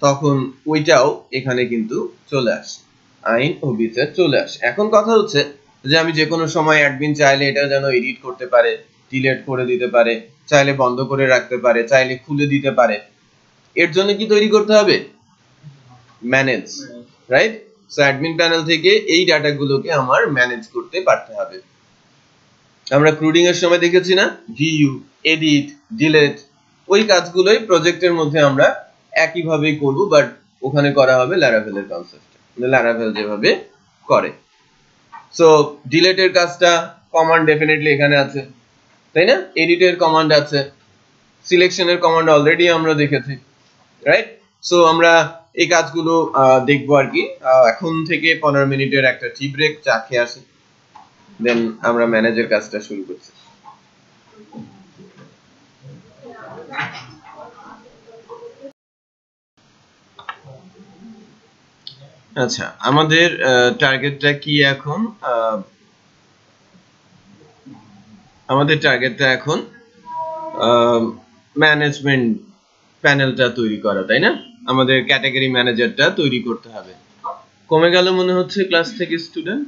তখন ওইটাও এখানে কিন্তু চলে আসে, আইন ও বিচার চলে আসে। এখন কথা হচ্ছে যে আমি যে কোনো সময় অ্যাডমিন চাইলে এটা যেন এডিট করতে পারে, ডিলিট করে দিতে পারে, চাইলে বন্ধ করে রাখতে পারে, চাইলে খুলে দিতে পারে। এর জন্য কি তৈরি করতে হবে? Manage, right? So admin panel থেকে এই ডাটাগুলোকে আমার ম্যানেজ করতে পারতে হবে। আমরা ক্রুডিং এর সময় দেখেছি না, ভিউ, এডিট, ডিলিট, ওই কাজগুলোই প্রজেক্টের মধ্যে আমরা একইভাবেই করব, বাট ওখানে করা হবে ল্যারাভেলের কনসেপ্টে, ল্যারাভেল যেভাবে করে। সো ডিলিটের কাজটা কমান্ড ডেফিনেটলি এখানে আছে, তাই না? এডিটের কমান্ড আছে, সিলেকশনের কমান্ড অলরেডি আমরা দেখেছি, রাইট? সো আমরা এই কাজগুলো দেখবো আর কি। এখন থেকে 15 মিনিটের একটা টি ব্রেক, চা খেয়ে আসি, দেন আমরা ম্যানেজের কাজটা শুরু করছি। আচ্ছা, আমাদের টার্গেটটা কি এখন? আমাদের টার্গেটটা এখন ম্যানেজমেন্ট প্যানেলটা তৈরি করা, তাই না? আমাদের ক্যাটাগরি ম্যানেজারটা তৈরি করতে হবে। কমে গেল মনে হচ্ছে ক্লাস থেকে স্টুডেন্ট।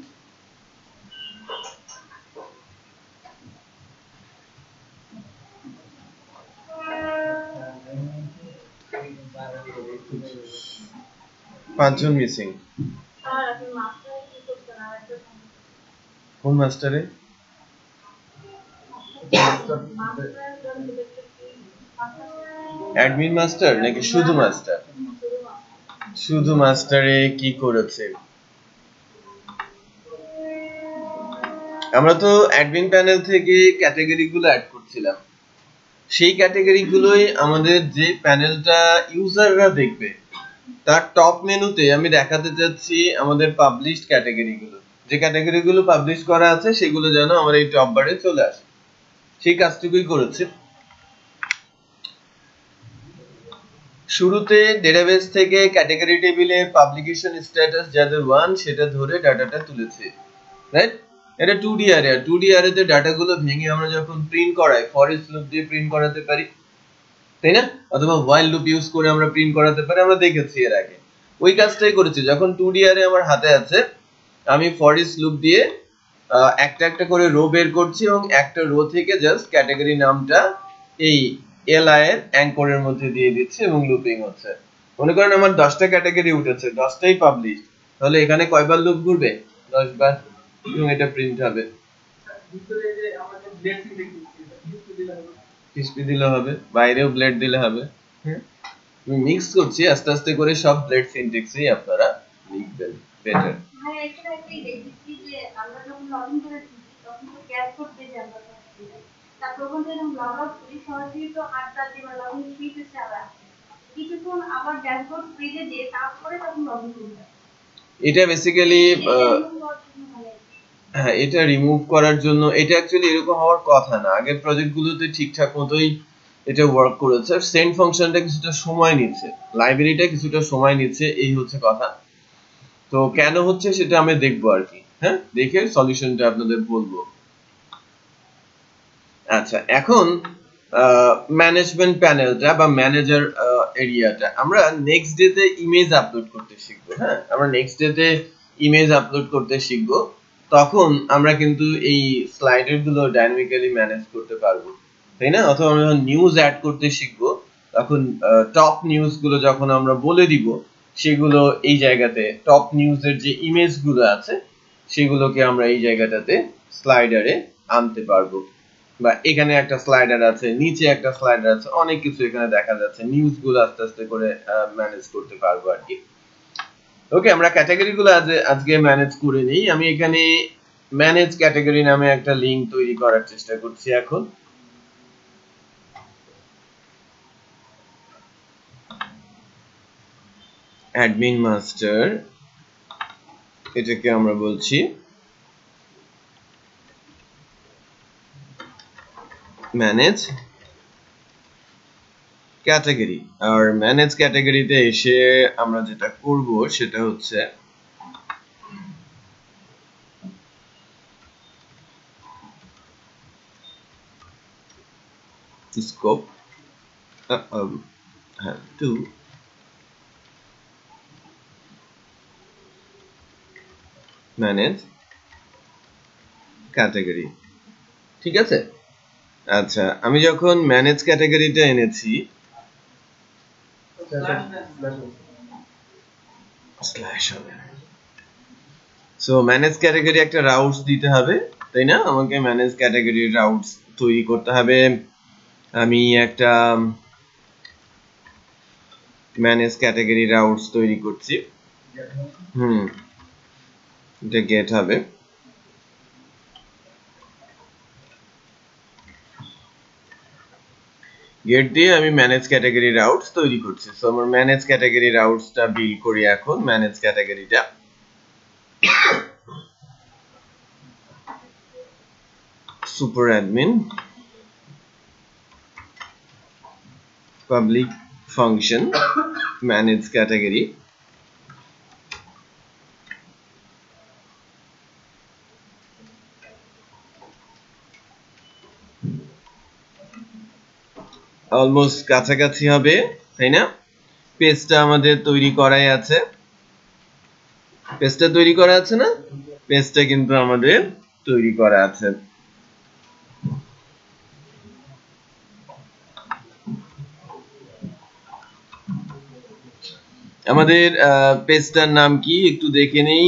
পাঁচজন মিসিং। কোন মাস্টারে? অ্যাডমিন মাস্টার নাকি শুধু মাস্টার? শুধু মাস্টারে কি করেছে? আমরা তো অ্যাডমিন প্যানেল থেকে ক্যাটাগরি গুলো অ্যাড করছিলাম, সেই ক্যাটাগরি গুলোই আমাদের যে প্যানেলটা ইউজাররা দেখবে তার টপ মেনুতে আমি দেখাতে চাচ্ছি আমাদের পাবলিশড ক্যাটাগরি গুলো। যে ক্যাটাগরি গুলো পাবলিশ করা আছে সেগুলো যেন আমার এই টপ বারে চলে আসে, সেই কাজটুকুই করেছি। শুরুতে ডেটাবেস থেকে ক্যাটাগরি টেবিলে পাবলিকেশন স্ট্যাটাস যাদের 1 সেটা ধরে ডাটাটা তুলেছি, রাইট? এটা 2D অ্যারে, 2D অ্যারেতে ডাটাগুলো ভেঙে আমরা যখন প্রিন্ট করাই ফর ইচ লুপ দিয়ে প্রিন্ট করাতে পারি, তাই না? অথবা হোয়াইল লুপ ইউজ করে আমরা প্রিন্ট করাতে পারি, আমরা দেখেছি এর আগে। ওই কাজটাই করেছি। যখন 2D অ্যারে আমার হাতে আছে, আমি ফর ইচ লুপ দিয়ে একটা একটা করে রো বের করছি এবং একটা রো থেকে জাস্ট ক্যাটাগরি নামটা এই এলআই এর অ্যাঙ্করের মধ্যে দিয়ে দিচ্ছি এবং লুপিং হচ্ছে। মনে করেন আমার 10টা ক্যাটাগরি উঠেছে, 10টাই পাবলিশ, তাহলে এখানে কয়বার লুপ ঘুরবে? 10 বার, এবং এটা প্রিন্ট হবে। ভিতরে যে আমাদের ব্লেড দিলে হবে, বাইরেও ব্লেড দিলে হবে। হ্যাঁ, আমি মিক্স করছি আস্তে আস্তে করে, সব ব্লেড সিনট্যাক্সই আপনারা লিখবেন বেটার। ভাই এখানে একটাই দেখছি যে আমরা যখন লগইন করেছি তখন তো ক্যাশ কোড পেজে আমরা তারপর যখন লগ আউট করি সরাসরি তো 8টা যে লগইন পেজে চলে আসে, কিছুক্ষণ আবার ড্যাশবোর্ড পেজে দিয়ে তারপরে তখন লগইন করতে হবে। এটা বেসিক্যালি হ্যাঁ, এটা রিমুভ করার জন্য, এটা অ্যাকচুয়ালি এরকম হওয়ার কথা না। আগের প্রজেক্টগুলোতে ঠিকঠাক মতোই এটা ওয়ার্ক করেছে। সেন্ড ফাংশনটা কিছুটা সময় নিচ্ছে, লাইব্রেরিটা কিছুটা সময় নিচ্ছে, এই হচ্ছে কথা। তো কেন হচ্ছে সেটা আমি দেখবো আর কি, হ্যাঁ, দেখে সলিউশনটা আপনাদের বলবো। আচ্ছা, এখন ম্যানেজমেন্ট প্যানেলটা বা ম্যানেজার এরিয়াটা আমরা নেক্সট ডেতে ইমেজ আপলোড করতে শিখবো। হ্যাঁ, আমরা নেক্সট ডেতে ইমেজ আপলোড করতে শিখবো। তখন আমরা কিন্তু এই স্লাইডার গুলো ডাইনামিক্যালি ম্যানেজ করতে পারবো, তাই না? অথবা আমরা যখন নিউজ অ্যাড করতে শিখবো তখন টপ নিউজ গুলো যখন আমরা বলে দিব, সেগুলো এই জায়গাতে টপ নিউজের যে ইমেজ গুলো আছে সেগুলোকে আমরা এই জায়গাটাতে স্লাইডারে আনতে পারবো। বা এখানে একটা স্লাইডার আছে, নিচে একটা স্লাইডার আছে, অনেক কিছু এখানে দেখা যাচ্ছে। নিউজ গুলো আস্তে আস্তে করে ম্যানেজ করতে পারবো আর কি। ওকে, আমরা ক্যাটাগরি গুলো আজকে ম্যানেজ করে নিই। আমি এখানে ম্যানেজ ক্যাটাগরি নামে একটা লিংক তৈরি করার চেষ্টা করছি এখন। অ্যাডমিন মাস্টার, এটাকে আমরা বলছি ম্যানেজ ক্যাটাগরি। আর ম্যানেজ ক্যাটাগরিতে এসে আমরা যেটা করব সেটা হচ্ছে স্কোপ টু ম্যানেজ ক্যাটাগরি, ঠিক আছে? আচ্ছা, আমি যখন ম্যানেজ ক্যাটাগরিটা এনেছি, স্ল্যাশ হবে। সো ম্যানেজ ক্যাটাগরি একটা রাউটস দিতে হবে, তাই না? আমাকে ম্যানেজ ক্যাটাগরি রাউটস তৈরি করতে হবে। আমি একটা ম্যানেজ ক্যাটাগরি রাউটস তৈরি করছি। এটা গেট হবে। গেট দিয়ে আমি ম্যানেজ ক্যাটাগরি রাউটস তৈরি করছি। সো আমার ম্যানেজ ক্যাটাগরি রাউটসটা বিল্ড করি এখন। ম্যানেজ ক্যাটাগরিটা super admin public function manage category almost কাছাকাছি হবে, তাই না? পেজটা আমাদের তৈরি করাই আছে। পেজটা তৈরি করা আছে না? পেজটা কিন্তু আমাদের তৈরি করা আছে। আমাদের পেজটার নাম কি একটু দেখে নেই।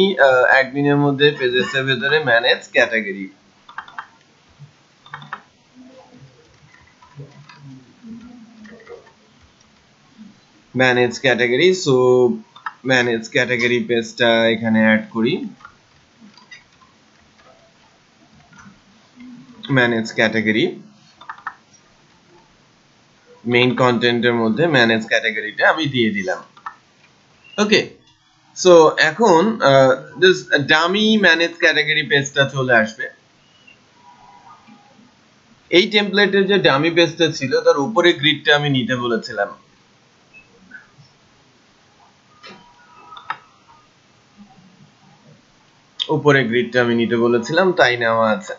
অ্যাডমিনের মধ্যে পেজেসের ভেতরে manage category. Manage category. So manage category পেজটা এখানে অ্যাড করি। ম্যানেজ ক্যাটাগরি মেইন কন্টেন্টের মধ্যে ম্যানেজ ক্যাটাগরিটা আমি দিয়ে দিলাম। ওকে, সো এখন ডামি ম্যানেজ ক্যাটাগরি পেজটা চলে আসবে। এই টেমপ্লেটের যে ডামি পেজটা ছিল তার উপরে গ্রিডটা আমি নিতে বলেছিলাম। উপরে গ্রিডটা আমি নিতে বলেছিলাম, তাই নেওয়া আছে।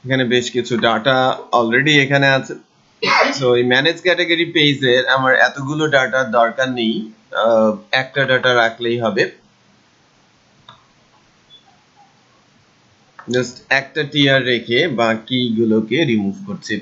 এখানে বেশ কিছু ডাটা অলরেডি এখানে আছে। সো এই ম্যানেজ ক্যাটাগরি পেজের আমার এতগুলো ডাটার দরকার নেই, একটা ডাটা রাখলেই হবে। জাস্ট একটা টিয়ার রেখে বাকিগুলোকে রিমুভ করছি।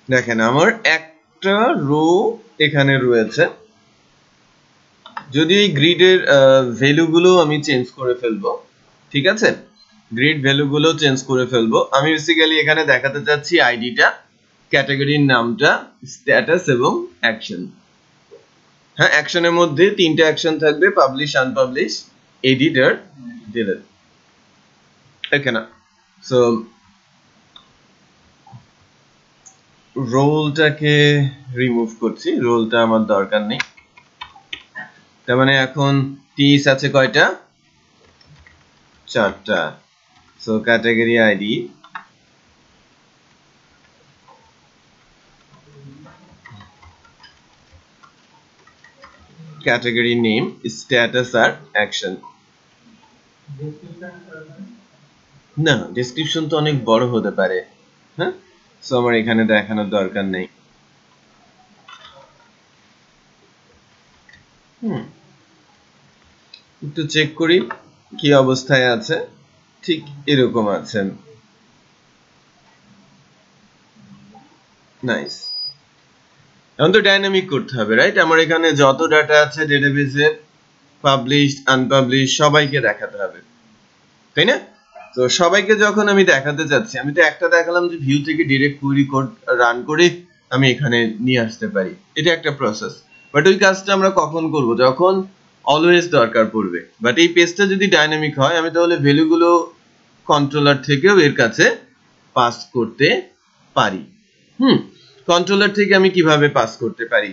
দেখেন আমার একটা রো এখানে রয়েছে। যদি এই গ্রিডের ভ্যালুগুলো আমি চেঞ্জ করে ফেলবো, ঠিক আছে, গ্রিড ভ্যালুগুলো চেঞ্জ করে ফেলবো। আমি বেসিক্যালি এখানে দেখাতে চাচ্ছি আইডিটা, ক্যাটাগরির নামটা, স্ট্যাটাস এবং অ্যাকশন। হ্যাঁ, অ্যাকশনের মধ্যে তিনটা অ্যাকশন থাকবে, পাবলিশ, আনপাবলিশ, এডিট আর ডিলিট। এখানে সো রোলটাকে রিমুভ করছি, রোলটা আমার দরকার নেই। তার মানে এখন টিস আছে কয়টা? 4টা। So category ID, category name, status আর অ্যাকশন। না, ডেসক্রিপশন তো অনেক বড় হতে পারে। হ্যাঁ, সো আমার এখানে দেখানোর দরকার নেই। একটু চেক করি কি অবস্থায় আছে। ঠিক এরকম আছে। নাইস। এখন তো ডাইনামিক করতে হবে, রাইট? আমার এখানে যত ডাটা আছে ডেটাবেজে, পাবলিশড, আনপাবলিশ, সবাইকে দেখাতে হবে, তাই না? তো সবাইকে যখন আমি দেখাতে চাচ্ছি, আমি তো একটা দেখালাম যে ভিউ থেকে ডিরেক্ট কুয়েরি কোড রান করে আমি এখানে নিয়ে আসতে পারি, এটা একটা প্রসেস। বাট ওই কাজটা আমরা কখন করব? যখন অলওয়েজ দরকার পড়বে। বাট এই পেজটা যদি ডাইনামিক হয়, আমি তাহলে ভ্যালুগুলো কন্ট্রোলার থেকেও এর কাছে পাস করতে পারি। কন্ট্রোলার থেকে আমি কিভাবে পাস করতে পারি?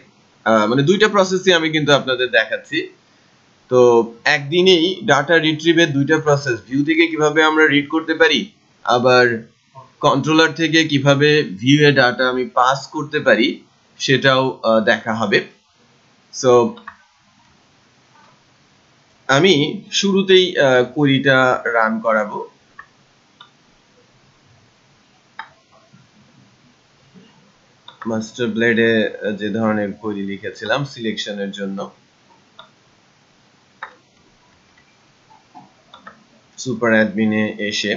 মানে দুইটা প্রসেসই আমি কিন্তু আপনাদের দেখাচ্ছি। তো একদিনেই ডাটা রিট্রিভের দুইটা প্রসেস, ভিউ থেকে কিভাবে আমরা রিড করতে পারি, আবার কন্ট্রোলার থেকে কিভাবে ভিউ এ ডাটা আমি পাস করতে পারি, সেটাও দেখা হবে। সো আমি শুরুতেই কোয়েরিটা রান করাবো। মাস্টার ব্লেডে যে ধরনের কোয়েরি লিখেছিলাম সিলেকশনের জন্য, সুপার অ্যাডমিনে এসে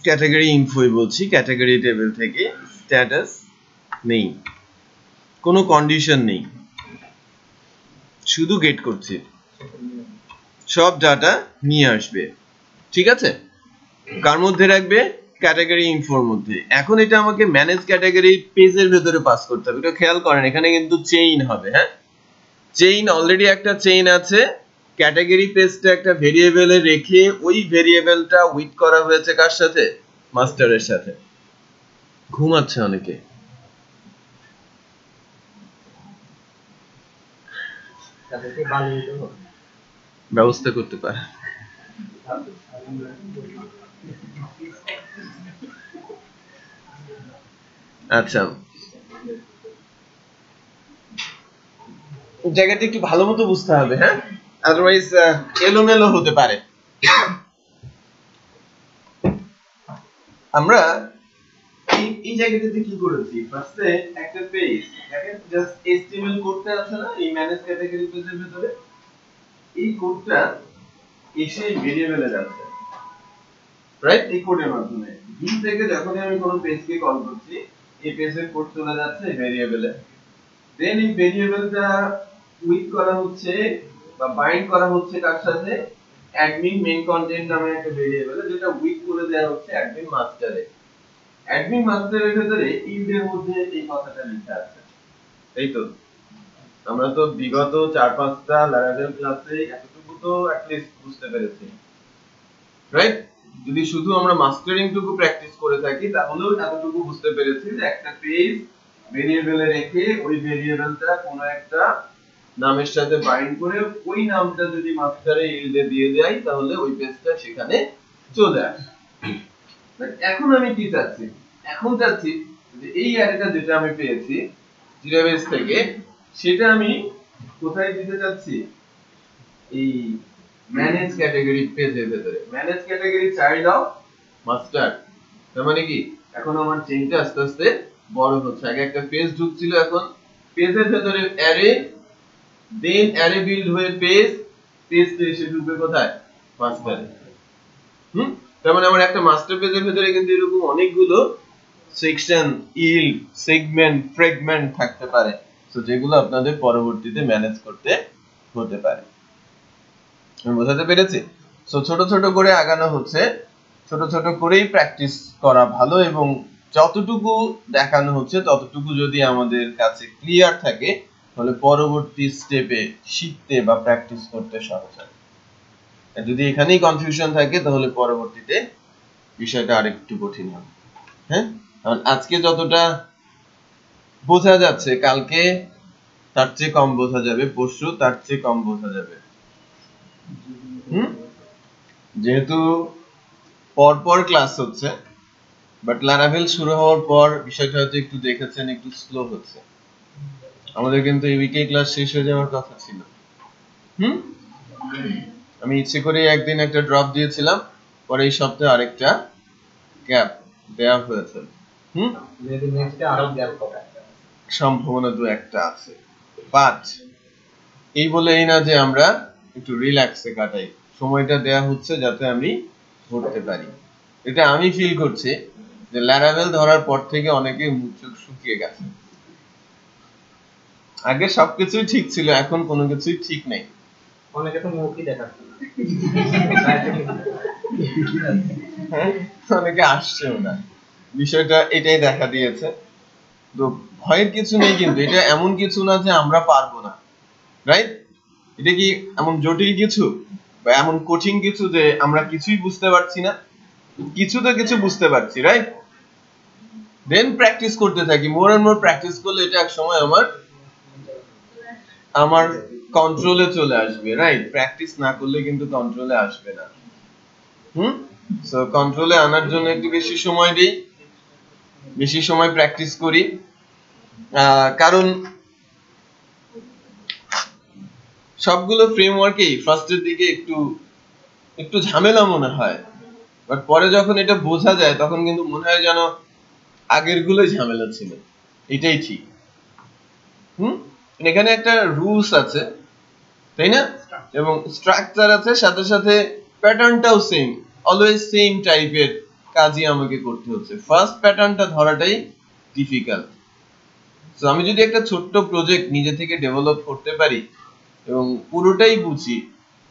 ক্যাটাগরি ইনফোই বলছি, ক্যাটাগরি টেবিল থেকে স্ট্যাটাস নেই, কোনো কন্ডিশন নেই, শুধু গেট করছি, সব ডাটা নিয়ে আসবে। ঠিক আছে, কার মধ্যে রাখবে? ক্যাটাগরি ইনফোর মধ্যে। এখন এটা আমাকে ম্যানেজ ক্যাটাগরি পেজের ভেতরে পাস করতে হবে। এটা খেয়াল করেন, এখানে কিন্তু চেইন হবে। হ্যাঁ, চেইন অলরেডি একটা চেইন আছে। ক্যাটাগরি পেজটা একটা ভেরিয়েবলে রেখে ওই ভেরিয়েবলটা উইথ করা হয়েছে কার সাথে? মাস্টারের সাথে। ঘুমাচ্ছে অনেকে। ব্যবস্থা করতে পারে। আচ্ছা, জায়গাটা একটু ভালো মতো বুঝতে হবে। হ্যাঁ, আদারওয়াইজ এলোমেলো হতে পারে। আমরা এই জায়গাটাতে কি করেছি? ফার্স্টে একটা পেজ, দেখেন জাস্ট HTML কোডটা আছে না এই ম্যানেজ ক্যাটাগরি পেজের ভিতরে, এই কোডটা এসে ভেরিয়েবলে যাচ্ছে, রাইট? এই কোডের মাধ্যমে ভি থেকে যখনই আমি কোনো পেজকে কল করছি, এই পেজের কোড চলে যাচ্ছে ভেরিয়েবলে। দেন এই ভেরিয়েবলটা উইথ করা হচ্ছে বা বাইন্ড করা হচ্ছে কার সাথে? অ্যাডমিন মেইন কন্টেন্ট নামে একটা ভেরিয়েবলে, যেটা উইথ করে দেওয়া হচ্ছে অ্যাডমিন মাস্টারে। অ্যাডমিন মাস্টারের ভিতরে ইন্ডের মধ্যে এই কথাটা লেখা আছে, তাই তো? আমরা তো বিগত 4-5টা ল্যারাভেল ক্লাসে এতটুকু তো অ্যাটলিস্ট বুঝতে পেরেছি, রাইট? যদি শুধু আমরা মাস্টারিং টুকু প্র্যাকটিস করে থাকি তাহলেও এতটুকু বুঝতে পেরেছি যে একটা পেজ ভেরিয়েবলে রেখে ওই ভেরিয়েবলটা কোনো একটা নামের সাথে বাইন্ড করে ওই নামটা যদি মাস্টারে ইল্ডে দিয়ে দেই তাহলে ওই পেজটা সেখানে চলে আসে। এখন আমি কি চাচ্ছি? এখন চাচ্ছি যে এই অ্যারেটা যেটা আমি পেয়েছি জিরাবেস থেকে, সেটা আমি কোথায় দিতে চাচ্ছি? এই ম্যানেজ ক্যাটাগরি পেজের ভিতরে। Manage category child of master. তার মানে কি এখন আমার চেইনটা আস্তে আস্তে বড় হচ্ছে। আগে একটা পেজ ঢুকছিল, এখন পেজের ভিতরে অ্যারে, দেন অ্যারে বিল্ড হয়ে পেজ, পেজতে এসে ঢুকবে কোথায়? মাস্টারে। তার মানে আমার একটা মাস্টার পেজের ভিতরে কিন্তু এরকম অনেকগুলো সেকশন, ইল্ড, সেগমেন্ট, ফ্র্যাগমেন্ট থাকতে পারে, সো যেগুলো আপনাদের পরবর্তীতে ম্যানেজ করতে হতে পারে। আমি বোঝাতে পেরেছি? সো ছোট ছোট করে আগানো হচ্ছে, ছোট ছোট করেই প্র্যাকটিস করা ভালো, এবং যতটুকু দেখানো হচ্ছে ততটুকু যদি আমাদের কাছে ক্লিয়ার থাকে তাহলে পরবর্তী স্টেপে শিখতে বা প্র্যাকটিস করতে সহজ হয়। আর যদি এখানেই কনফিউশন থাকে তাহলে পরবর্তীতে বিষয়টা আরেকটু কঠিন হবে। হ্যাঁ, কারণ আজকে যতটা বোঝা যাচ্ছে কালকে তার চেয়ে কম বোঝা যাবে, পরশু তার চেয়ে কম বোঝা যাবে। যেহেতু পরপর ক্লাস হচ্ছে, বাট লারাভেল শুরু হওয়ার পর বিষয়টা হয়তো একটু দেখেছেন একটু স্লো হচ্ছে। আমাদের কিন্তু এই উইকে ক্লাস শেষ হয়ে যাওয়ার কথা ছিল। আমি ইচ্ছে করে একদিন একটা ড্রপ দিয়েছিলাম, পরে এই সপ্তাহে আরেকটা গ্যাপ দেওয়া হয়েছে। সম্ভাবনা দু একটা আছে, বাট এই বলে এই না যে আমরা একটু রিল্যাক্সে কাটাই। সময়টা দেয়া হচ্ছে যাতে আমি পড়তে পারি। এটা আমি ফিল করছি যে ল্যারাভেল ধরার পর থেকে অনেকে মুখ চোখ শুকিয়ে গেছে। আগে সবকিছুই ঠিক ছিল, এখন কোনো কিছুই ঠিক নেই। অনেকে তো মুখই দেখাচ্ছে না, অনেকে আসছেও না। বিষয়টা এটাই দেখা দিয়েছে। তো ভয়ের কিছু নেই, কিন্তু এটা এমন কিছু না যে আমরা পারবো না, রাইট? এটা কি এমন জটিল কিছু বা এমন কঠিন কিছু যে আমরা কিছুই বুঝতে পারছি না? কিছু তো কিছু বুঝতে পারছি, রাইট? দেন প্র্যাকটিস করতে থাকি, মোর এন্ড মোর প্র্যাকটিস করলে এটা এক সময় আমার কন্ট্রোলে চলে আসবে, রাইট? প্র্যাকটিস না করলে কিন্তু কন্ট্রোলে আসবে না। সো কন্ট্রোলে আনার জন্য একটু বেশি সময় দিই, বেশি সময় প্র্যাকটিস করি। কারণ সবগুলো ফ্রেমওয়ার্কেই ফার্স্টের দিকে একটু ঝামেলা মনে হয়, বাট পরে যখন এটা বোঝা যায় তখন কিন্তু মনে হয় যেন আগের গুলোই ঝামেলা ছিল। এটাই ঠিক। এখানে একটা রুলস আছে, তাই না? এবং স্ট্রাকচার আছে, সাথে সাথে প্যাটার্নটাও সেম, অলওয়েজ সেম টাইপের কাজই আমাকে করতে হচ্ছে। ফার্স্ট প্যাটার্নটা ধরাটাই ডিফিকাল্ট। সো আমি যদি একটা ছোট্ট প্রজেক্ট নিজে থেকে ডেভেলপ করতে পারি এবং পুরোটাই বুঝি,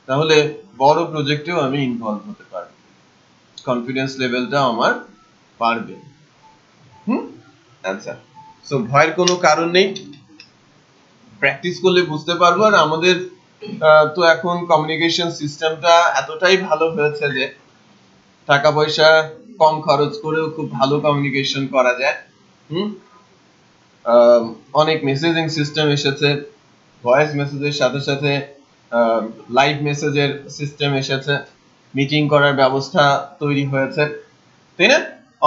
তাহলে বড় প্রজেক্টেও আমি ইনভলভ হতে পারবো, কনফিডেন্স লেভেলটা আমার বাড়বে। আচ্ছা, সো ভয়ের কোনো কারণ নেই, প্র্যাকটিস করলে বুঝতে পারবো। আর আমাদের তো এখন কমিউনিকেশন সিস্টেমটা এতটাই ভালো হয়েছে যে টাকা পয়সা কম খরচ করেও খুব ভালো কমিউনিকেশন করা যায়। অনেক মেসেজিং সিস্টেম এসেছে, ভয়েস মেসেজের সাথে সাথে লাইভ মেসেজের সিস্টেম এসেছে, মিটিং করার ব্যবস্থা তৈরি হয়েছে, তাই না?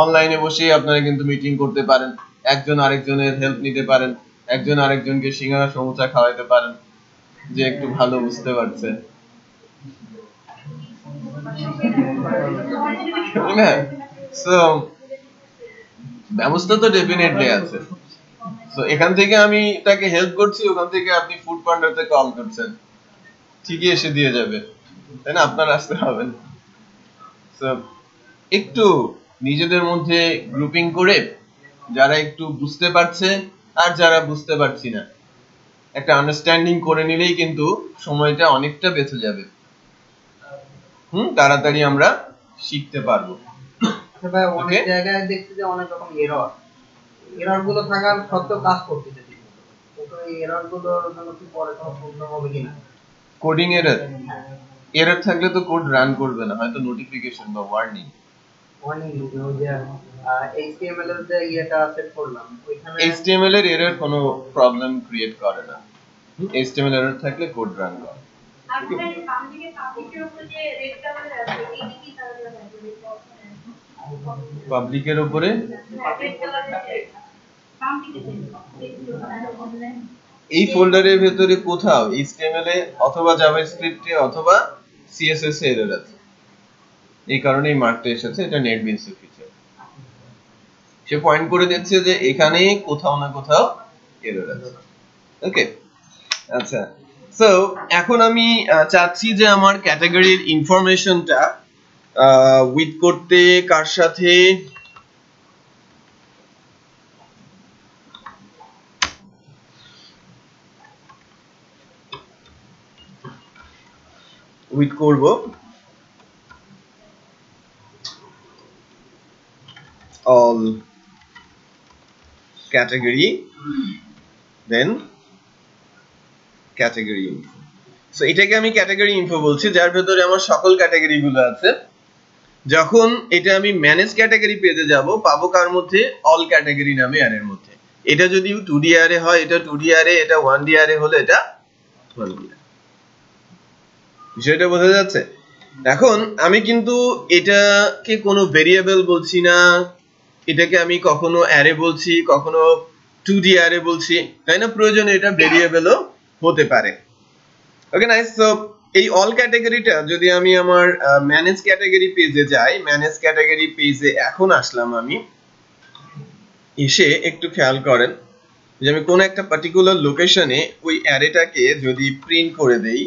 অনলাইনে বসেই আপনারা কিন্তু মিটিং করতে পারেন, একজন আরেকজনের হেল্প নিতে পারেন, একজন আরেকজনকে সিঙ্গারা সমুচা খাওয়াইতে পারেন যে একটু ভালো বুঝতে পারছে, সো ব্যবস্থা তো ডেফিনেটলি আছে। সো এখান থেকে আমি তাকে হেল্প করছি, ওখান থেকে আপনি ফুড পান্ডাতে কল করছেন, ঠিকই এসে দিয়ে যাবে, তাই না? আপনার আসতে হবে না। সো একটু নিজেদের মধ্যে গ্রুপিং করে যারা একটু বুঝতে পারছে আর যারা বুঝতে পারছি না, একটা আন্ডারস্ট্যান্ডিং করে নিলেই কিন্তু সময়টা অনেকটা বেঁচে যাবে। তাড়াতাড়ি আমরা শিখতে পারবো। ভাই অনেক জায়গায় দেখছি যে অনেক রকম এরর গুলো থাকার সত্ত্বেও কাজ করতেছে, কিন্তু এই এরর গুলোর জন্য কি পরে কোনো প্রবলেম হবে কিনা? কোডিং এরর থাকলে তো কোড রান করবে না, হয়তো নোটিফিকেশন বা ওয়ার্নিং দিবে। ওই যে HTML এর যে ইয়েটা সেট করলাম, ওইখানে HTML এর এরর কোনো প্রবলেম ক্রিয়েট করে না। HTML এরর থাকলে কোড রান করে। পাবলিকের উপরে এই ফোল্ডারের ভেতরে কোথাও HTML এ অথবা জাভাস্ক্রিপ্টে অথবা CSS এ এরর আছে, এই কারণেই মার্কটা এসেছে, এটা নেটবিনস এর ফিচার। সে পয়েন্ট করে দিচ্ছে যে এখানে কোথাও না কোথাও এরর আছে। ওকে, আচ্ছা, সো এখন আমি চাচ্ছি যে আমার ক্যাটাগরির ইনফরমেশনটা উইথ করতে কার সাথে উইথ করব। অল ক্যাটাগরি দেন ক্যাটাগরি ইনফো। সো এটাকে আমি ক্যাটাগরি ইনফো বলছি, যার ভেতরে আমার সকল ক্যাটাগরি গুলো আছে। যখন এটা আমি ম্যানেজ ক্যাটাগরি পেজে যাব, পাবো কার মধ্যে? অল ক্যাটাগরি নামে অ্যারের মধ্যে। এটা যদি 2D অ্যারে হয় এটা 2D অ্যারে, এটা 1D অ্যারে হলে এটা 1D অ্যারে। বিষয়টা বোঝা যাচ্ছে? এখন আমি কিন্তু এটাকে কোনো ভেরিয়েবল বলছি না, এটাকে আমি কখনো অ্যারে বলছি, কখনো 2D অ্যারে বলছি, তাই না? প্রয়োজনে এটা ভেরিয়েবলও হতে পারে। ওকে, নাইস। সো এই অল ক্যাটাগরিটা যদি আমি আমার ম্যানেজ ক্যাটাগরি পেজে যাই, ম্যানেজ ক্যাটাগরি পেজে এখন আসলাম আমি, এসে একটু খেয়াল করেন যে আমি কোন একটা পার্টিকুলার লোকেশনে ওই অ্যারেটাকে যদি প্রিন্ট করে দেই,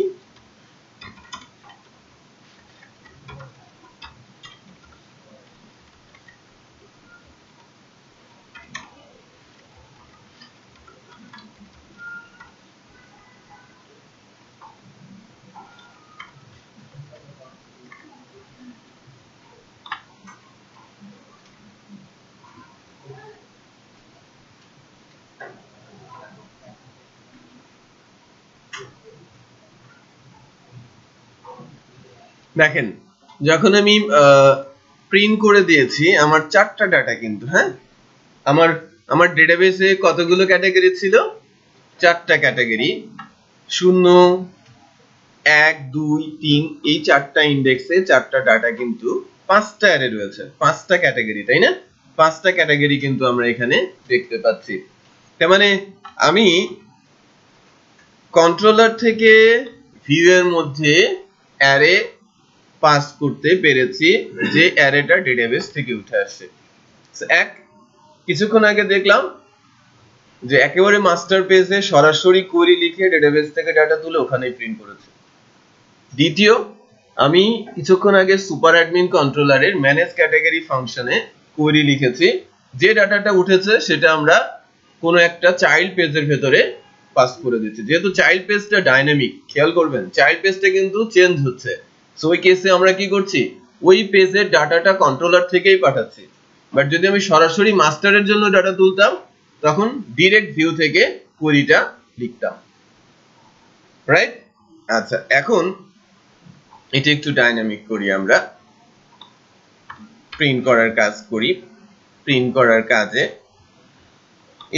দেখেন যখন আমি প্রিন্ট করে দিয়েছি আমার 4টা ডাটা কিন্তু, হ্যাঁ, আমার ডেটাবেসে কতগুলো ক্যাটাগরি ছিল? 4টা ক্যাটাগরি, 0 1 2 3, এই 4টা ইন্ডেক্সে 4টা ডাটা কিন্তু 5টা অ্যারে রয়েছে, 5টা ক্যাটাগরি, তাই না? 5টা ক্যাটাগরি কিন্তু আমরা এখানে দেখতে পাচ্ছি। তার মানে আমি কন্ট্রোলার থেকে ভিউ এর মধ্যে অ্যারে পাস করতে পেরেছি যে অ্যারেটা ডেটাবেস থেকে উঠে আসছে। কিছুক্ষণ আগে দেখলাম যে একেবারে মাস্টার পেজে সরাসরি কোয়েরি লিখে ডেটাবেস থেকে ডাটা তুলে ওখানেই প্রিন্ট করেছে। দ্বিতীয়, আমি কিছুক্ষণ আগে সুপার অ্যাডমিন কন্ট্রোলারের ম্যানেজ ক্যাটাগরি ফাংশনে কোয়েরি লিখেছি, যে ডাটাটা উঠেছে সেটা আমরা কোনো একটা চাইল্ড পেজের ভেতরে পাস করে দিচ্ছি। যেহেতু চাইল্ড পেজটা ডাইনামিক, খেয়াল করবেন চাইল্ড পেজটা কিন্তু চেঞ্জ হচ্ছে, সো ওই কেসে আমরা কি করছি, ওই পেজের ডাটাটা কন্ট্রোলার থেকেই পাঠাচ্ছি। বাট যদি আমি সরাসরি মাস্টারের জন্য ডাটা তুলতাম তখন ডিরেক্ট ভিউ থেকে কোয়েরিটা লিখতাম, রাইট? আচ্ছা, এখন এটা একটু ডাইনামিক করি, আমরা প্রিন্ট করার কাজ করি। প্রিন্ট করার কাজে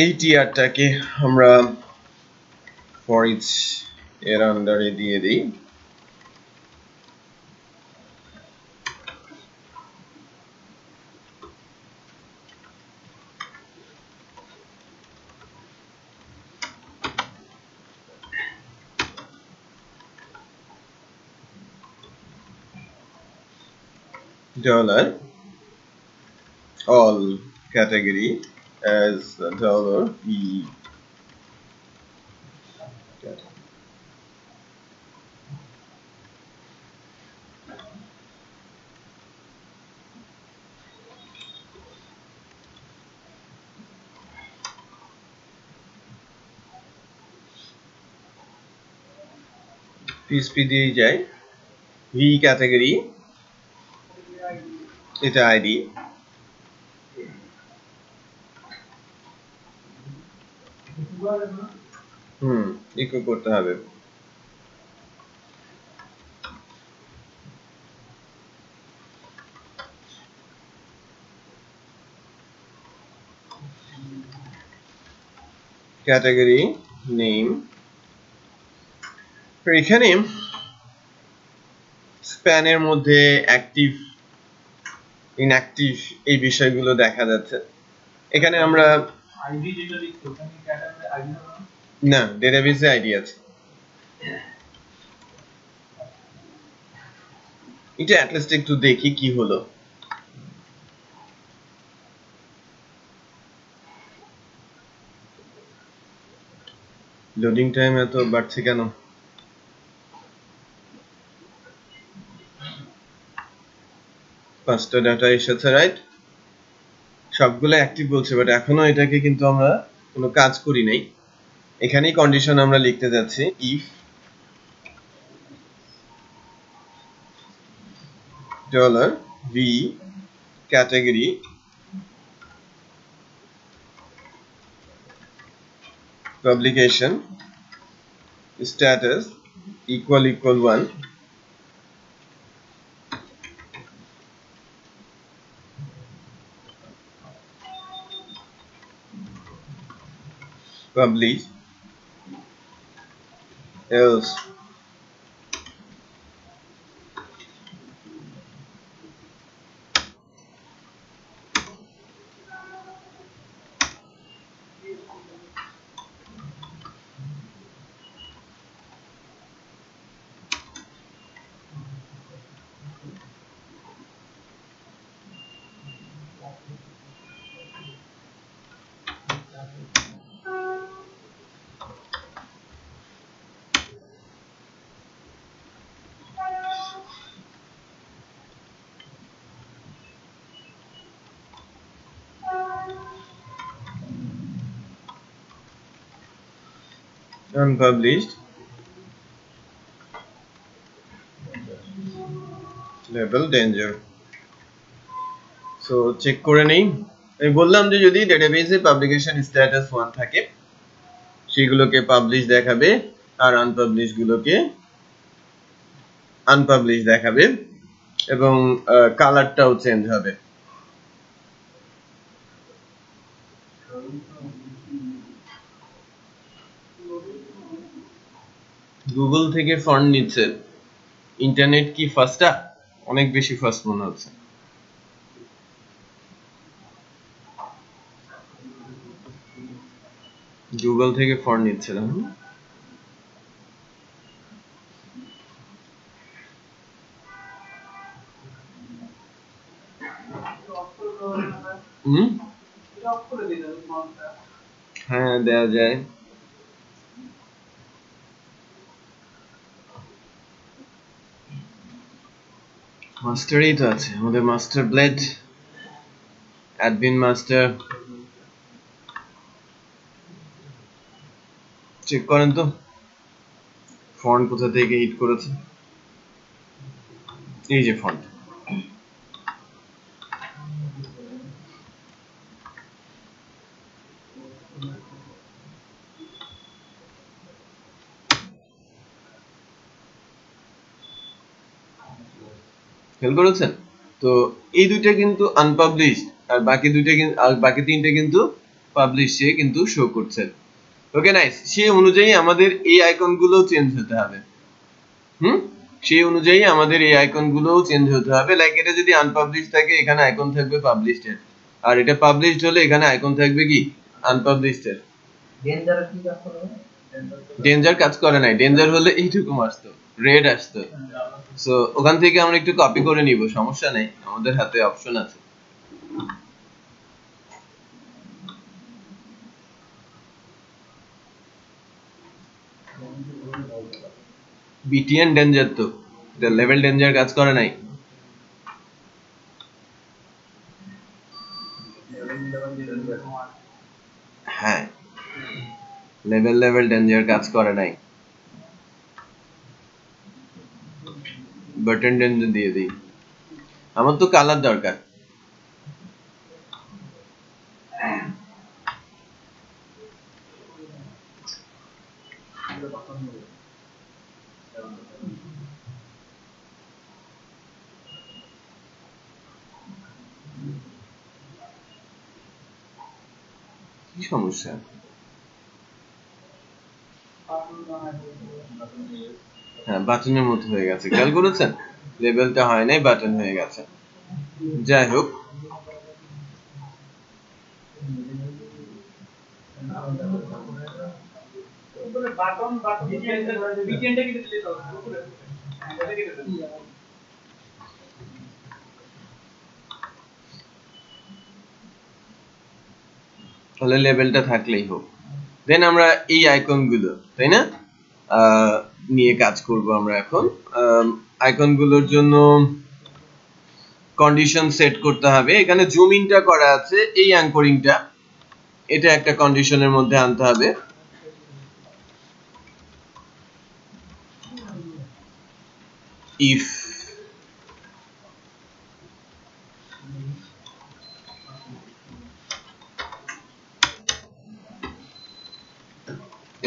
এই টিআরটাকে আমরা ফর ইচ এর আন্ডারে দিয়ে দিই। dollar all category as dollar e PHP দিয়ে যায় v category, এটা আইডি, ইকো করতে হবে। ক্যাটাগরি নেম, এখানে স্প্যানের মধ্যে অ্যাক্টিভ ইনঅ্যাক্টিভ এই বিষয়গুলো দেখা যাচ্ছে। এখানে আমরা আইডি যেটা লিখছি ওখানে ক্যাটাগরি আইডি না, ডেটাবেসে আইডি আছে। এটা অ্যাটলিস্ট একটু দেখি কি হলো। লোডিং টাইম এত বাড়ছে কেন? পাঁচটা ডাটা এসেছে, রাইট? সবগুলো অ্যাক্টিভ বলছে, বাট এখনো এটাকে কিন্তু আমরা কোনো কাজ করি নাই। এখানেই কন্ডিশন আমরা লিখতে যাচ্ছি, if dollar V category publication status equal 1, publish else unpublished label danger। So check করে নেই। আমি বললাম যে যদি ডেটাবেসে পাবলিকেশন স্ট্যাটাস 1 থাকে সেগুলোকে পাবলিশ দেখাবে, আর আনপাবলিশ গুলোকে আনপাবলিশ দেখাবে, এবং কালারটাও চেঞ্জ হবে। গুগল থেকে ফন্ট নিচ্ছে, ইন্টারনেট কি ফাস্টা? অনেক বেশি ফাস্ট মনে হচ্ছে। গুগল থেকে ফন্ট নিচ্ছে না। হ্যাঁ, দেওয়া যায়। মাস্টারই তো আছে আমাদের, master blade, admin master. Check করেন তো ফন্ট কোথা থেকে হিট করেছে। এই যে ফন্ট, খেয়াল করেছেন তো? এই দুইটা কিন্তু আনপাবলিশড, আর বাকি দুইটা কিন্তু, আর বাকি তিনটা কিন্তু পাবলিশ সে কিন্তু শো করছে। Okay nice. সেই অনুযায়ী আমাদের এই আইকন গুলো চেঞ্জ হতে হবে। সেই অনুযায়ী আমাদের এই আইকন গুলো চেঞ্জ হতে হবে। লাইক এটা যদি আনপাবলিশ থাকে এখানে আইকন থাকবে পাবলিশড এর, আর এটা পাবলিশড হলে এখানে আইকন থাকবে কি আনপাবলিশড এর। ডেঞ্জার কাজ করে নাই, ডেঞ্জার হলে এইটুকু আসতো, রেড আসতো। সো ওখান থেকে আমরা একটু কপি করে নিব, সমস্যা নেই, আমাদের হাতে অপশন আছে। বিটিএন ডেঞ্জার তো, এটা লেভেল ডেঞ্জার কাজ করে নাই। হ্যাঁ, লেভেল ডেঞ্জার কাজ করে নাই। বাটন ডেঞ্জার দিয়ে দিই, আমার তো কালার দরকার। কি সমস্যা? হ্যাঁ, বাটনের মতো হয়ে গেছে, খেয়াল করেছেন? লেভেলটা হয় নাই, বাটন হয়ে গেছে। যাই হোক, তাহলে লেভেলটা থাকলেই হোক। দেন আমরা এই আইকন গুলো, তাই না, নিয়ে কাজ করব আমরা এখন। আইকন গুলোর জন্য কন্ডিশন সেট করতে হবে। এখানে জুম ইনটা করা আছে, এই অ্যাঙ্করিংটা, এটা একটা কন্ডিশনের মধ্যে আনতে হবে। If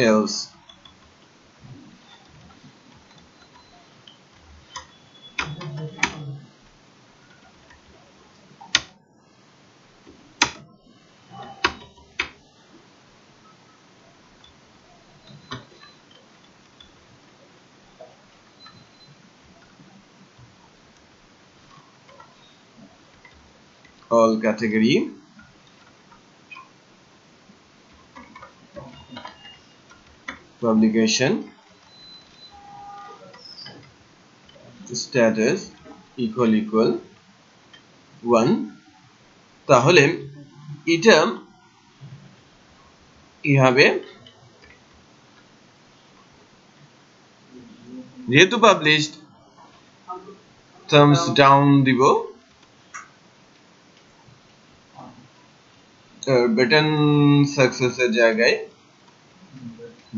else all category publication status equal 1। তাহলে এটা এইভাবে, যেহেতু পাবলিশড, থামস ডাউন দিব, বাটন সাকসেসের জায়গায়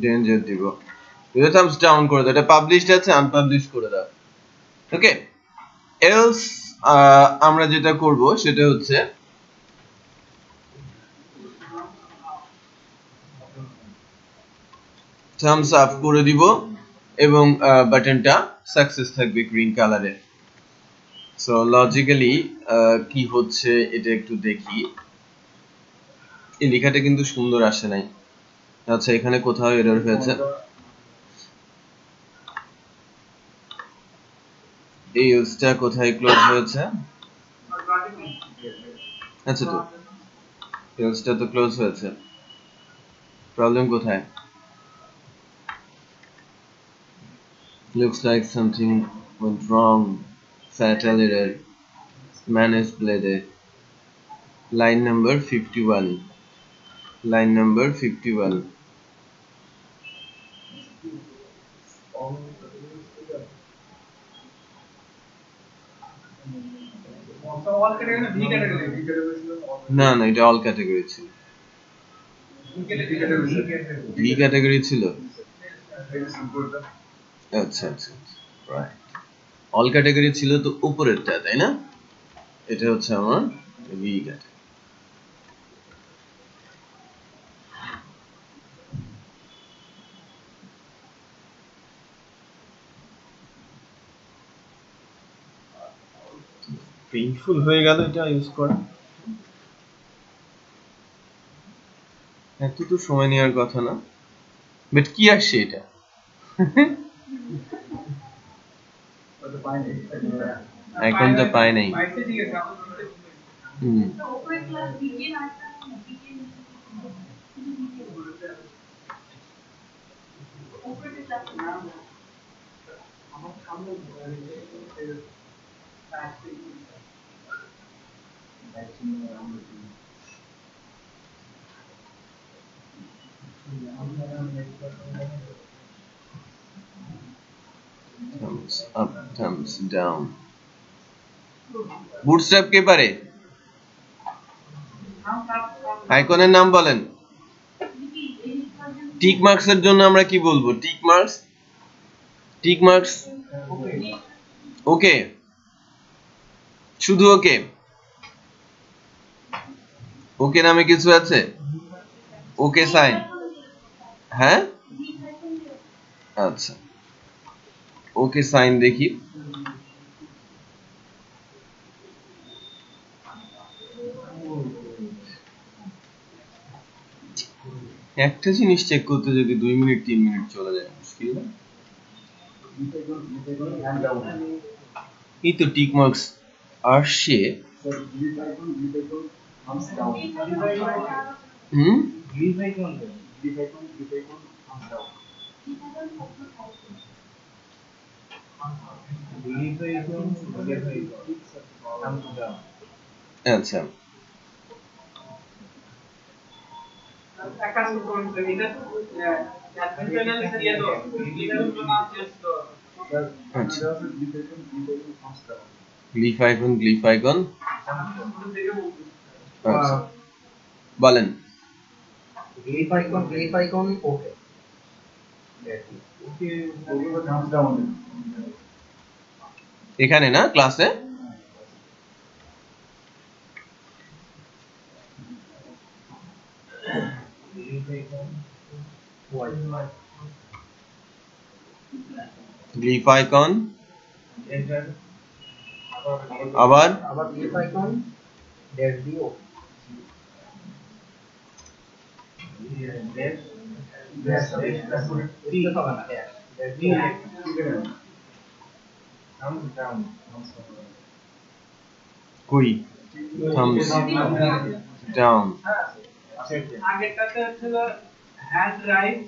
ডেঞ্জার দিব, এটা থামস ডাউন করে দাও। এটা পাবলিশড আছে, আনপাবলিশ করে দাও। ওকে, এলস আমরা যেটা করব সেটা হচ্ছে থামস আপ করে দিব এবং বাটনটা সাকসেস থাকবে গ্রিন কালারে। সো লজিক্যালি কি হচ্ছে এটা একটু দেখি। এই লেখাটা কিন্তু সুন্দর আসে নাই। আচ্ছা, এখানে কোথাও এরর হয়েছে। এই এলসটা কোথায় ক্লোজ হয়েছে? আচ্ছা, তো এলসটা তো ক্লোজ হয়েছে, প্রবলেম কোথায়? Looks like something went wrong. Fatal error. Manage blade. Line number 51. Line number 51. All category V category না না, এটা অল ক্যাটাগরি ছিল। ভি ক্যাটাগরি ছিল। আচ্ছা আচ্ছা, রাইট। অল ক্যাটাগরি ছিল তো উপরেরটা, তাই না? এটা হচ্ছে আমার ভি ক্যাটাগরি। পেইনফুল হয়ে গেল এটা ইউজ করা। এত তো সময় নেওয়ার কথা না, বাট কি আসছে এটা? আইকনটা পায় নাই। হুম, তো উপরে ক্লাস বিগিন আসছে না, বিগিন উপরে ক্লাস না আমার সামনে thumbs up, thumbs down. Bootstrap কে পারে? আইকনের নাম বলেন। টিক মার্কস এর জন্য আমরা কি বলবো? টিক মার্কস, টিক মার্কস ওকে, শুধু ওকে? ওকে নামে কিছু আছে? ওকে সাইন, হ্যাঁ আচ্ছা, ওকে সাইন দেখি। একটা জিনিস চেক করতে যদি 2 মিনিট 3 মিনিট চলে যায়, মুশকিল না? এই তো টিক মার্কস আসছে। হুম, আচ্ছা একটা কোন এটা অ্যাডভেঞ্চারাল দিয়ে দাও লিটারগুলো নাম চেঞ্জ দাও। আচ্ছা, গ্লিফ আইকন, গ্লিফ আইকন, আচ্ছা বলেন। Glyph icon okay. এখানে না ক্লাসে? গ্লিফ আইকন, আবার গ্লিফ আইকন ড্যাশ দিও। কই? Thumbs down. আগেরটাতে হচ্ছিল হ্যান্ড রাইট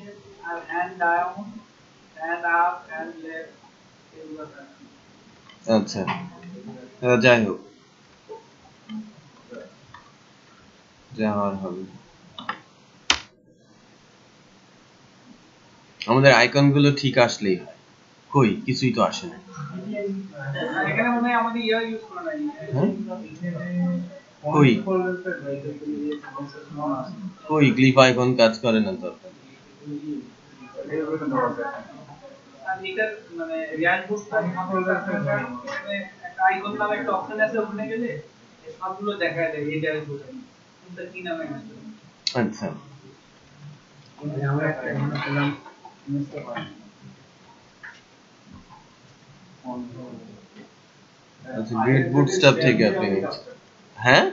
আর hand down, hand up, hand left, এগুলো থাকে। আচ্ছা, যাই হোক, যা হওয়ার হবে। আমাদের আইকন গুলো ঠিক আসলেই হয়। কই কিছুই তো আসে না। এখানে মনে হয় আমাদের ইয়া ইউজ করা নাই। কই কই গ্লিফ আইকন কাজ করে না তো। আর এটা মানে রিয়াল বুট মানে একটা আইকন নামে একটা অপশন আছে, ওখানে গেলে সবগুলো দেখায় দেয় এই রিয়াল বুট কোনটা কি নামে আছে। আচ্ছা, আমরা একটা এখানে পেলাম আচ্ছা গেট বুটস্ট্র্যাপ থেকে আপনি নিচ্ছেন, হ্যাঁ?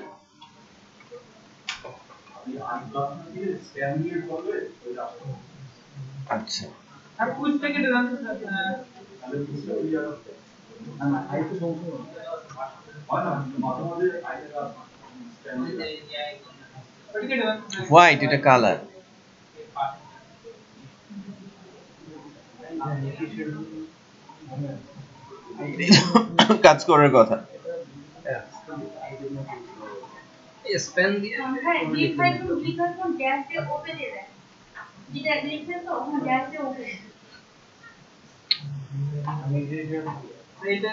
আচ্ছা, আর কুইজ প্যাকেটে রাখতে হোয়াইট এটা কালার। কাজ করার কথা। স্প্যান দিয়ে হ্যাঁ গ্লিফ আইকন ড্যাশ দিয়ে ওপে দিয়ে দেন, যেটা লিখছেন তো ওখানে ড্যাশ দিয়ে ওপে। এইটা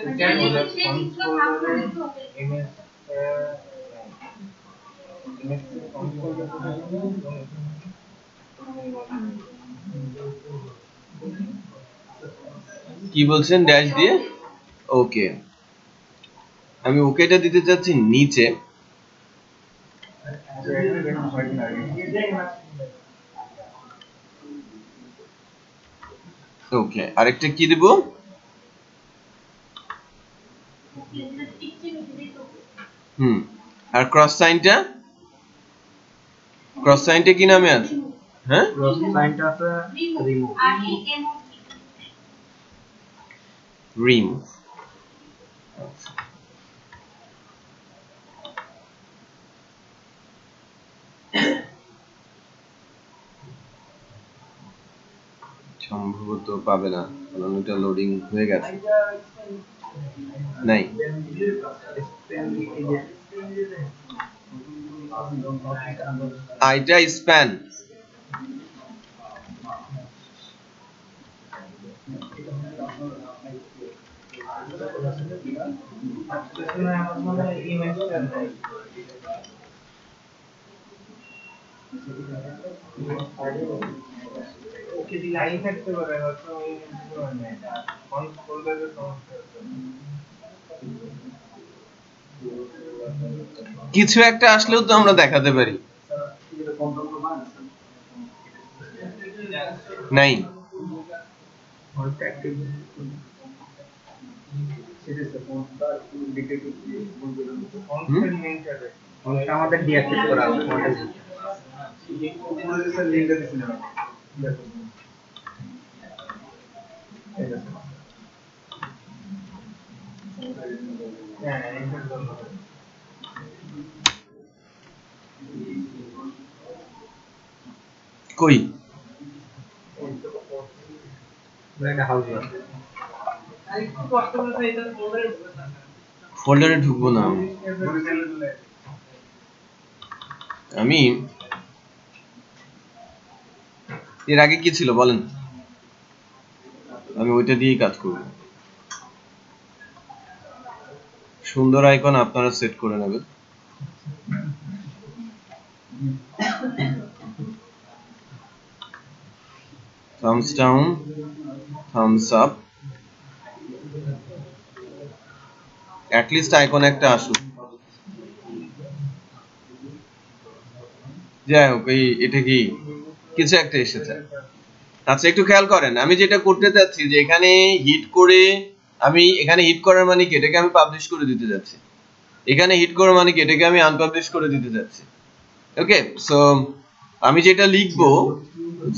কি বলছেন ড্যাশ দিয়ে? ওকে, আমি ওকেটা দিতে চাচ্ছি নিচে। ওকে, আরেকটা কি দেব? আর ক্রস সাইনটা? ক্রস সাইনটা কি নামে আছে? হ্যাঁ, ক্রস সাইনটা আছে রিমুভ। রিমুভ। সম্ভবত পাবে না, কারণ এটা লোডিং হয়ে গেছে। নাই, আইটা স্প্যান। কিছু একটা আসলেও তো আমরা দেখাতে পারি। নাই, আমাদের ডিঅ্যাক্টিভ করা আছে মডেল। কই ফোল্ডারে ঢুকবো না আমি। এর আগে কি ছিল বলেন, আমি ওইটা দিয়েই কাজ করব। সুন্দর আইকন আপনারা সেট করে নেবেন। thumbs down, thumbs up, at least icon একটা আসুক। যাই হোক, এটা কি কিছু একটা এসেছে। আচ্ছা, একটু খেয়াল করেন, আমি যেটা করতে চাচ্ছি যে এখানে হিট করে, আমি এখানে হিট করার মানে কি, এটাকে আমি পাবলিশ করে দিতে যাচ্ছি। এখানে হিট করার মানে কি, এটাকে আমি আনপাবলিশ করে দিতে যাচ্ছি। ওকে, সো আমি যেটা লিখবো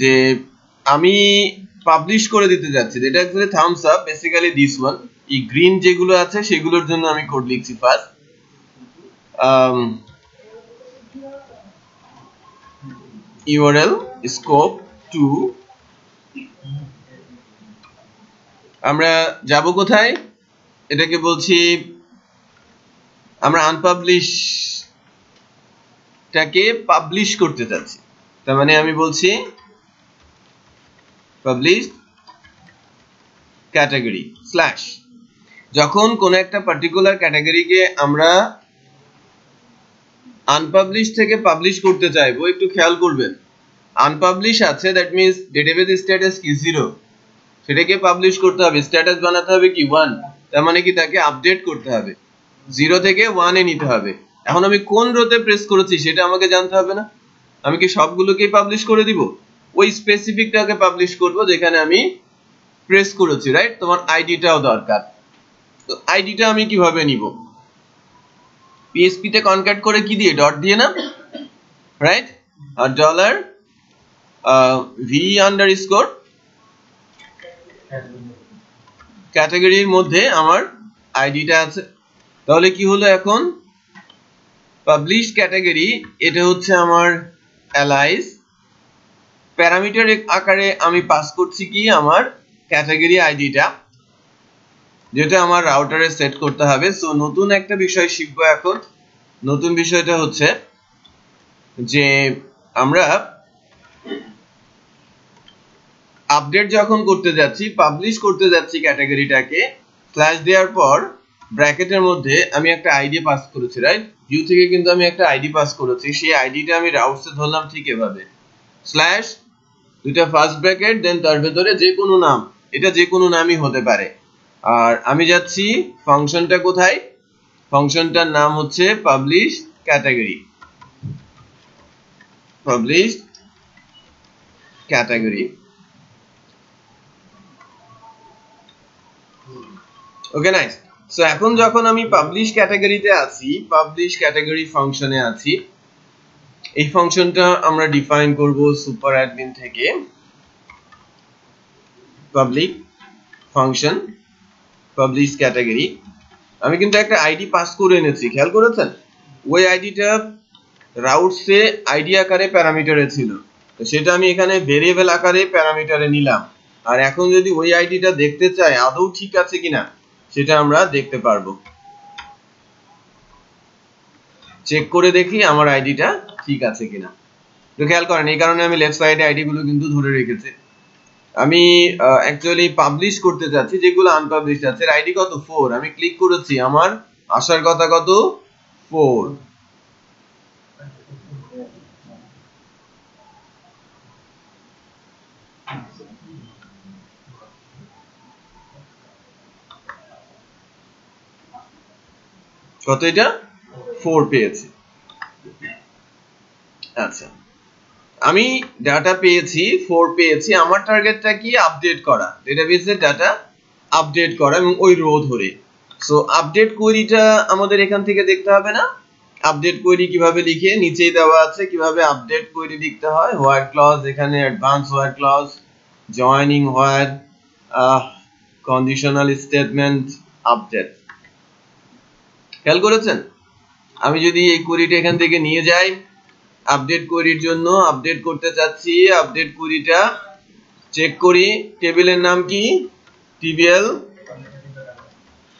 যে আমি পাবলিশ করে দিতে যাচ্ছি, এটা actually thumbs up, basically this one. এই গ্রিন যেগুলো আছে সেগুলোর জন্য আমি কোড লিখছি ফার্স্ট। URL scope to, আমরা যাব কোথায়, এটাকে বলছি আমরা আনপাবলিশটাকে পাবলিশ করতে চাচ্ছি। তার মানে আমি বলছি পাবলিশ ক্যাটাগরি স্ল্যাশ। যখন কোন একটা পার্টিকুলার ক্যাটাগরিকে আমরা আনপাবলিশ থেকে পাবলিশ করতে চাইবো, একটু খেয়াল করবেন, আনপাবলিশ আছে, দ্যাট মিন্স ডেটাবেস স্ট্যাটাস কি 0, সেটাকে পাবলিশ করতে হবে, স্ট্যাটাস বানাতে হবে কি 1, তার মানে কি তাকে আপডেট করতে হবে, 0 থেকে 1 এ নিতে হবে। এখন আমি কোন রোতে প্রেস করেছি সেটা আমাকে জানতে হবে না, আমি কি সবগুলোকেই পাবলিশ করে দিব? ওই স্পেসিফিকটাকে পাবলিশ করব যেখানে আমি প্রেস করেছি, রাইট? তোমার আইডিটাও দরকার, তো আইডিটা আমি কিভাবে নিব? PHP তে কনক্যাট করে কি দিয়ে, ডট দিয়ে না, রাইট? আর ডলার v আন্ডারস্কোর ক্যাটাগরির মধ্যে আমার আইডিটা আছে। তাহলে কি হলো, এখন পাবলিশ ক্যাটাগরি, এটা হচ্ছে আমার অ্যালাইস, প্যারামিটার আকারে আমি পাস করছি কি আমার ক্যাটাগরি আইডিটা, যেটা আমার রাউটারে সেট করতে হবে। সো নতুন একটা বিষয় শিখবো এখন। নতুন বিষয়টা হচ্ছে যে আমরা আপডেট যখন করতে যাচ্ছি, পাবলিশ করতে যাচ্ছি ক্যাটাগরিটাকে, স্ল্যাশ দেওয়ার পর ব্র্যাকেটের মধ্যে আমি একটা আইডি পাস করেছি, রাইট? ভিউ থেকে কিন্তু আমি একটা আইডি পাস করেছি, সেই আইডিটা আমি রাউটসে ধরলাম ঠিক এভাবে, স্ল্যাশ দুইটা ফার্স্ট ব্র্যাকেট, দেন তার ভেতরে যে কোনো নাম, এটা যে কোনো নামই হতে পারে। আর আমি যাচ্ছি ফাংশনটা কোথায়, ফাংশনটার নাম হচ্ছে পাবলিশ ক্যাটাগরি, পাবলিশ ক্যাটাগরি। ওকে, নাইস। সো এখন যখন আমি পাবলিশ ক্যাটাগরিতে আছি, পাবলিশ ক্যাটাগরি ফাংশনে আছি, এই ফাংশনটা আমরা ডিফাইন করব সুপার অ্যাডমিন থেকে, পাবলিক ফাংশন পাবলিশ ক্যাটাগরি। আমি কিন্তু একটা আইডি পাস করে এনেছি, খেয়াল করেছেন? ওই আইডিটা রাউটসে আইডি আকারে প্যারামিটারে ছিল, তো সেটা আমি এখানে ভেরিয়েবল আকারে প্যারামিটারে নিলাম। আর এখন যদি ওই আইডিটা দেখতে চাই আদৌ ঠিক আছে কিনা সেটা আমরা দেখতে পারবো, চেক করে দেখি আমার আইডিটা ঠিক আছে কিনা। তো খেয়াল করেন, এই কারণে আমি লেফট সাইডে আইডি গুলো কিন্তু ধরে রেখেছি। আমি অ্যাকচুয়ালি পাবলিশ করতে যাচ্ছি যেগুলো আনপাবলিশড আছে, আইডি কত 4, আমি ক্লিক করেছি, আমার আসার কথা কত 4। কত? এটা 4 পেয়েছি। আচ্ছা, আমি ডাটা পেয়েছি 4 পেয়েছি, আমার টার্গেটটা কি আপডেট করা, ডেটাবেসে ডাটা আপডেট করা এবং ওই রো ধরে। সো আপডেট কোয়েরিটা আমাদের এখান থেকে দেখতে হবে না? আপডেট কোয়েরি কিভাবে লিখে নিচেই দেওয়া আছে কিভাবে আপডেট কোয়েরি লিখতে হয়। হোয়ার ক্লজ, এখানে অ্যাডভান্স হোয়ার ক্লজ, জয়েনিং হোয়ার, কন্ডিশনাল স্টেটমেন্ট, আপডেট। খেয়াল করেছেন? আমি যদি এই কোয়েরিটা এখান থেকে নিয়ে যাই, আপডেট কোয়েরির জন্য আপডেট করতে চাচ্ছি, আপডেট কোয়েরিটা চেক করি, টেবিলের নাম কি, টিবিএল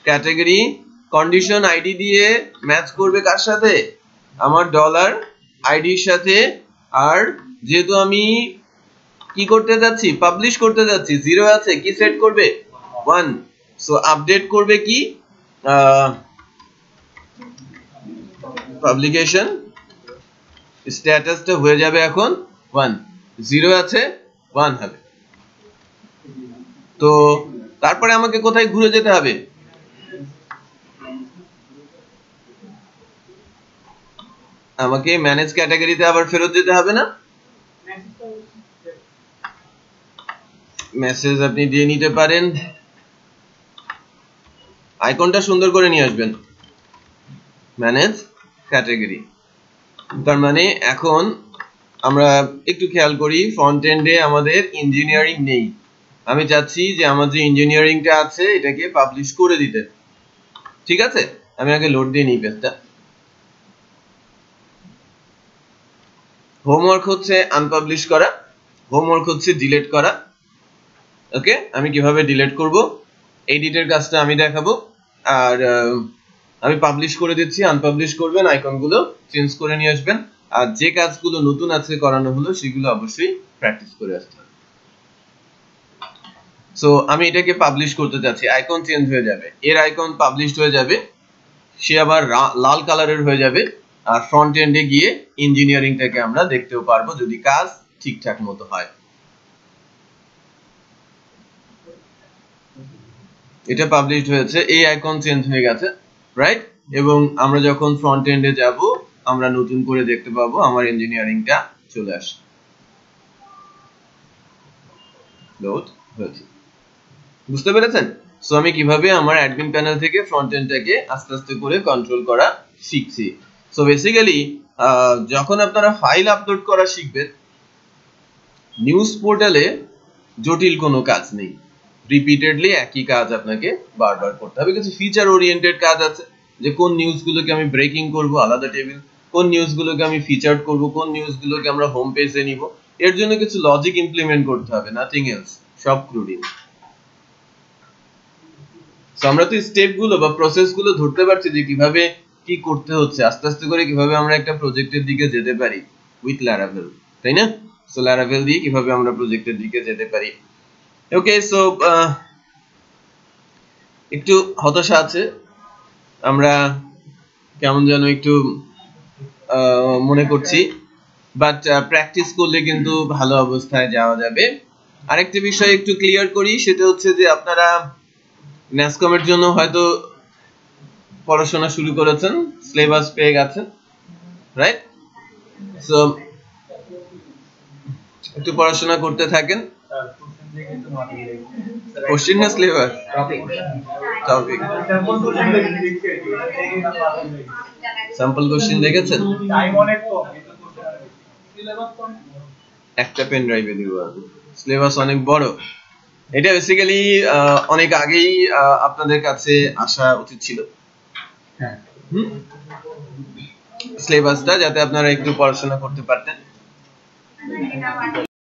ক্যাটাগরি, কন্ডিশন আইডি দিয়ে ম্যাচ করবে কার সাথে, আমার ডলার আইডির সাথে। আর যেহেতু আমি কি করতে যাচ্ছি, পাবলিশ করতে যাচ্ছি, 0 আছে, কি সেট করবে 1। সো আপডেট করবে কি, পাবলিকেশন স্ট্যাটাসটা হয়ে যাবে এখন 1, 0 আছে 1 হবে। তো তারপরে আমাকে কোথায় ঘুরে যেতে হবে, আমাকে ম্যানেজ ক্যাটাগরিতে আবার ফেরত যেতে হবে না? মেসেজ আপনি দিয়ে নিতে পারেন, আইকনটা সুন্দর করে নিয়ে আসবেন, ম্যানেজ ক্যাটাগরি। তার মানে এখন আমরা একটু খেয়াল করি, ফ্রন্ট এন্ডে আমাদের ইঞ্জিনিয়ারিং নেই, আমি চাচ্ছি যে আমার যে ইঞ্জিনিয়ারিংটা আছে এটাকে পাবলিশ করে দিতে। ঠিক আছে, আমি আগে লোড দিয়ে নিই পেজটা। হোমওয়ার্ক হচ্ছে আনপাবলিশ করা, হোমওয়ার্ক হচ্ছে ডিলিট করা। ওকে, আমি কিভাবে ডিলিট করব, এডিটের কাজটা আমি দেখাবো। আর আমি পাবলিশ করে দিচ্ছি, আনপাবলিশ করবেন, আইকনগুলো চেঞ্জ করে নিয়ে আসবেন। আর যে কাজগুলো নতুন আছে করানো হলো সেগুলো অবশ্যই প্র্যাকটিস করে আসতে হবে। সো আমি এটাকে পাবলিশ করতে যাচ্ছি, আইকন চেঞ্জ হয়ে যাবে, এর আইকন পাবলিশড হয়ে যাবে, সে আবার লাল কালারের হয়ে যাবে। আর ফ্রন্ট এন্ডে গিয়ে ইঞ্জিনিয়ারিংটাকে আমরা দেখতেও পারবো যদি কাজ ঠিকঠাক মতো হয়। এটা পাবলিশড হয়েছে, এই আইকন চেঞ্জ হয়ে গেছে, রাইট? এবং আমরা যখন ফ্রন্ট এন্ডে যাব আমরা নতুন করে দেখতে পাবো আমার ইঞ্জিনিয়ারিংটা চলে আসে, লোড হয়েছে। বুঝতে পেরেছেন? সো আমি কিভাবে আমার অ্যাডমিন প্যানেল থেকে ফ্রন্ট এন্ডটাকে আস্তে আস্তে করে কন্ট্রোল করা শিখছি। সো বেসিক্যালি যখন আপনারা ফাইল আপলোড করা শিখবেন, নিউজ পোর্টালে জটিল কোনো কাজ নেই, রিপিটেডলি একই কাজ আপনাকে বারবার করতে হবে। কিছু ফিচার ওরিয়েন্টেড কাজ আছে, যে কোন নিউজগুলোকে আমি ব্রেকিং করব আলাদা টেবিল, কোন নিউজগুলোকে আমি ফিচার্ড করব, কোন নিউজগুলোকে আমরা হোম পেজে নিব, এর জন্য কিছু লজিক ইমপ্লিমেন্ট করতে হবে, নাথিং এলস, সব ক্রুডিং। সো আমরা তো স্টেপগুলো বা প্রসেসগুলো ধরতে পারছি যে কিভাবে কি করতে হচ্ছে, আস্তে আস্তে করে কিভাবে আমরা একটা প্রজেক্টের দিকে যেতে পারি উইথ ল্যারাভেল, তাই না? সো ল্যারাভেল দিয়ে কিভাবে আমরা প্রজেক্টের দিকে যেতে পারি। ওকে, সো একটু হতাশা আছে, আমরা কেমন যেন একটু মনে করছি, বাট প্র্যাকটিস করলে কিন্তু ভালো অবস্থায় যাওয়া যাবে। আরেকটা বিষয় একটু ক্লিয়ার করি, সেটা হচ্ছে যে আপনারা ন্যাসকমের জন্য হয়তো পড়াশোনা শুরু করেছেন, সিলেবাস পেয়ে গেছেন, রাইট? সো একটু পড়াশোনা করতে থাকেন। কোশ্চেন না সিলেবাস? টপিক। স্যাম্পল কোশ্চেন দেখেছেন? একটা পেন ড্রাইভে দিব। সিলেবাস অনেক বড়। এটা বেসিক্যালি অনেক আগেই আপনাদের কাছে আসা উচিত ছিল। সিলেবাসটা, যাতে আপনারা একটু পড়াশোনা করতে পারতেন।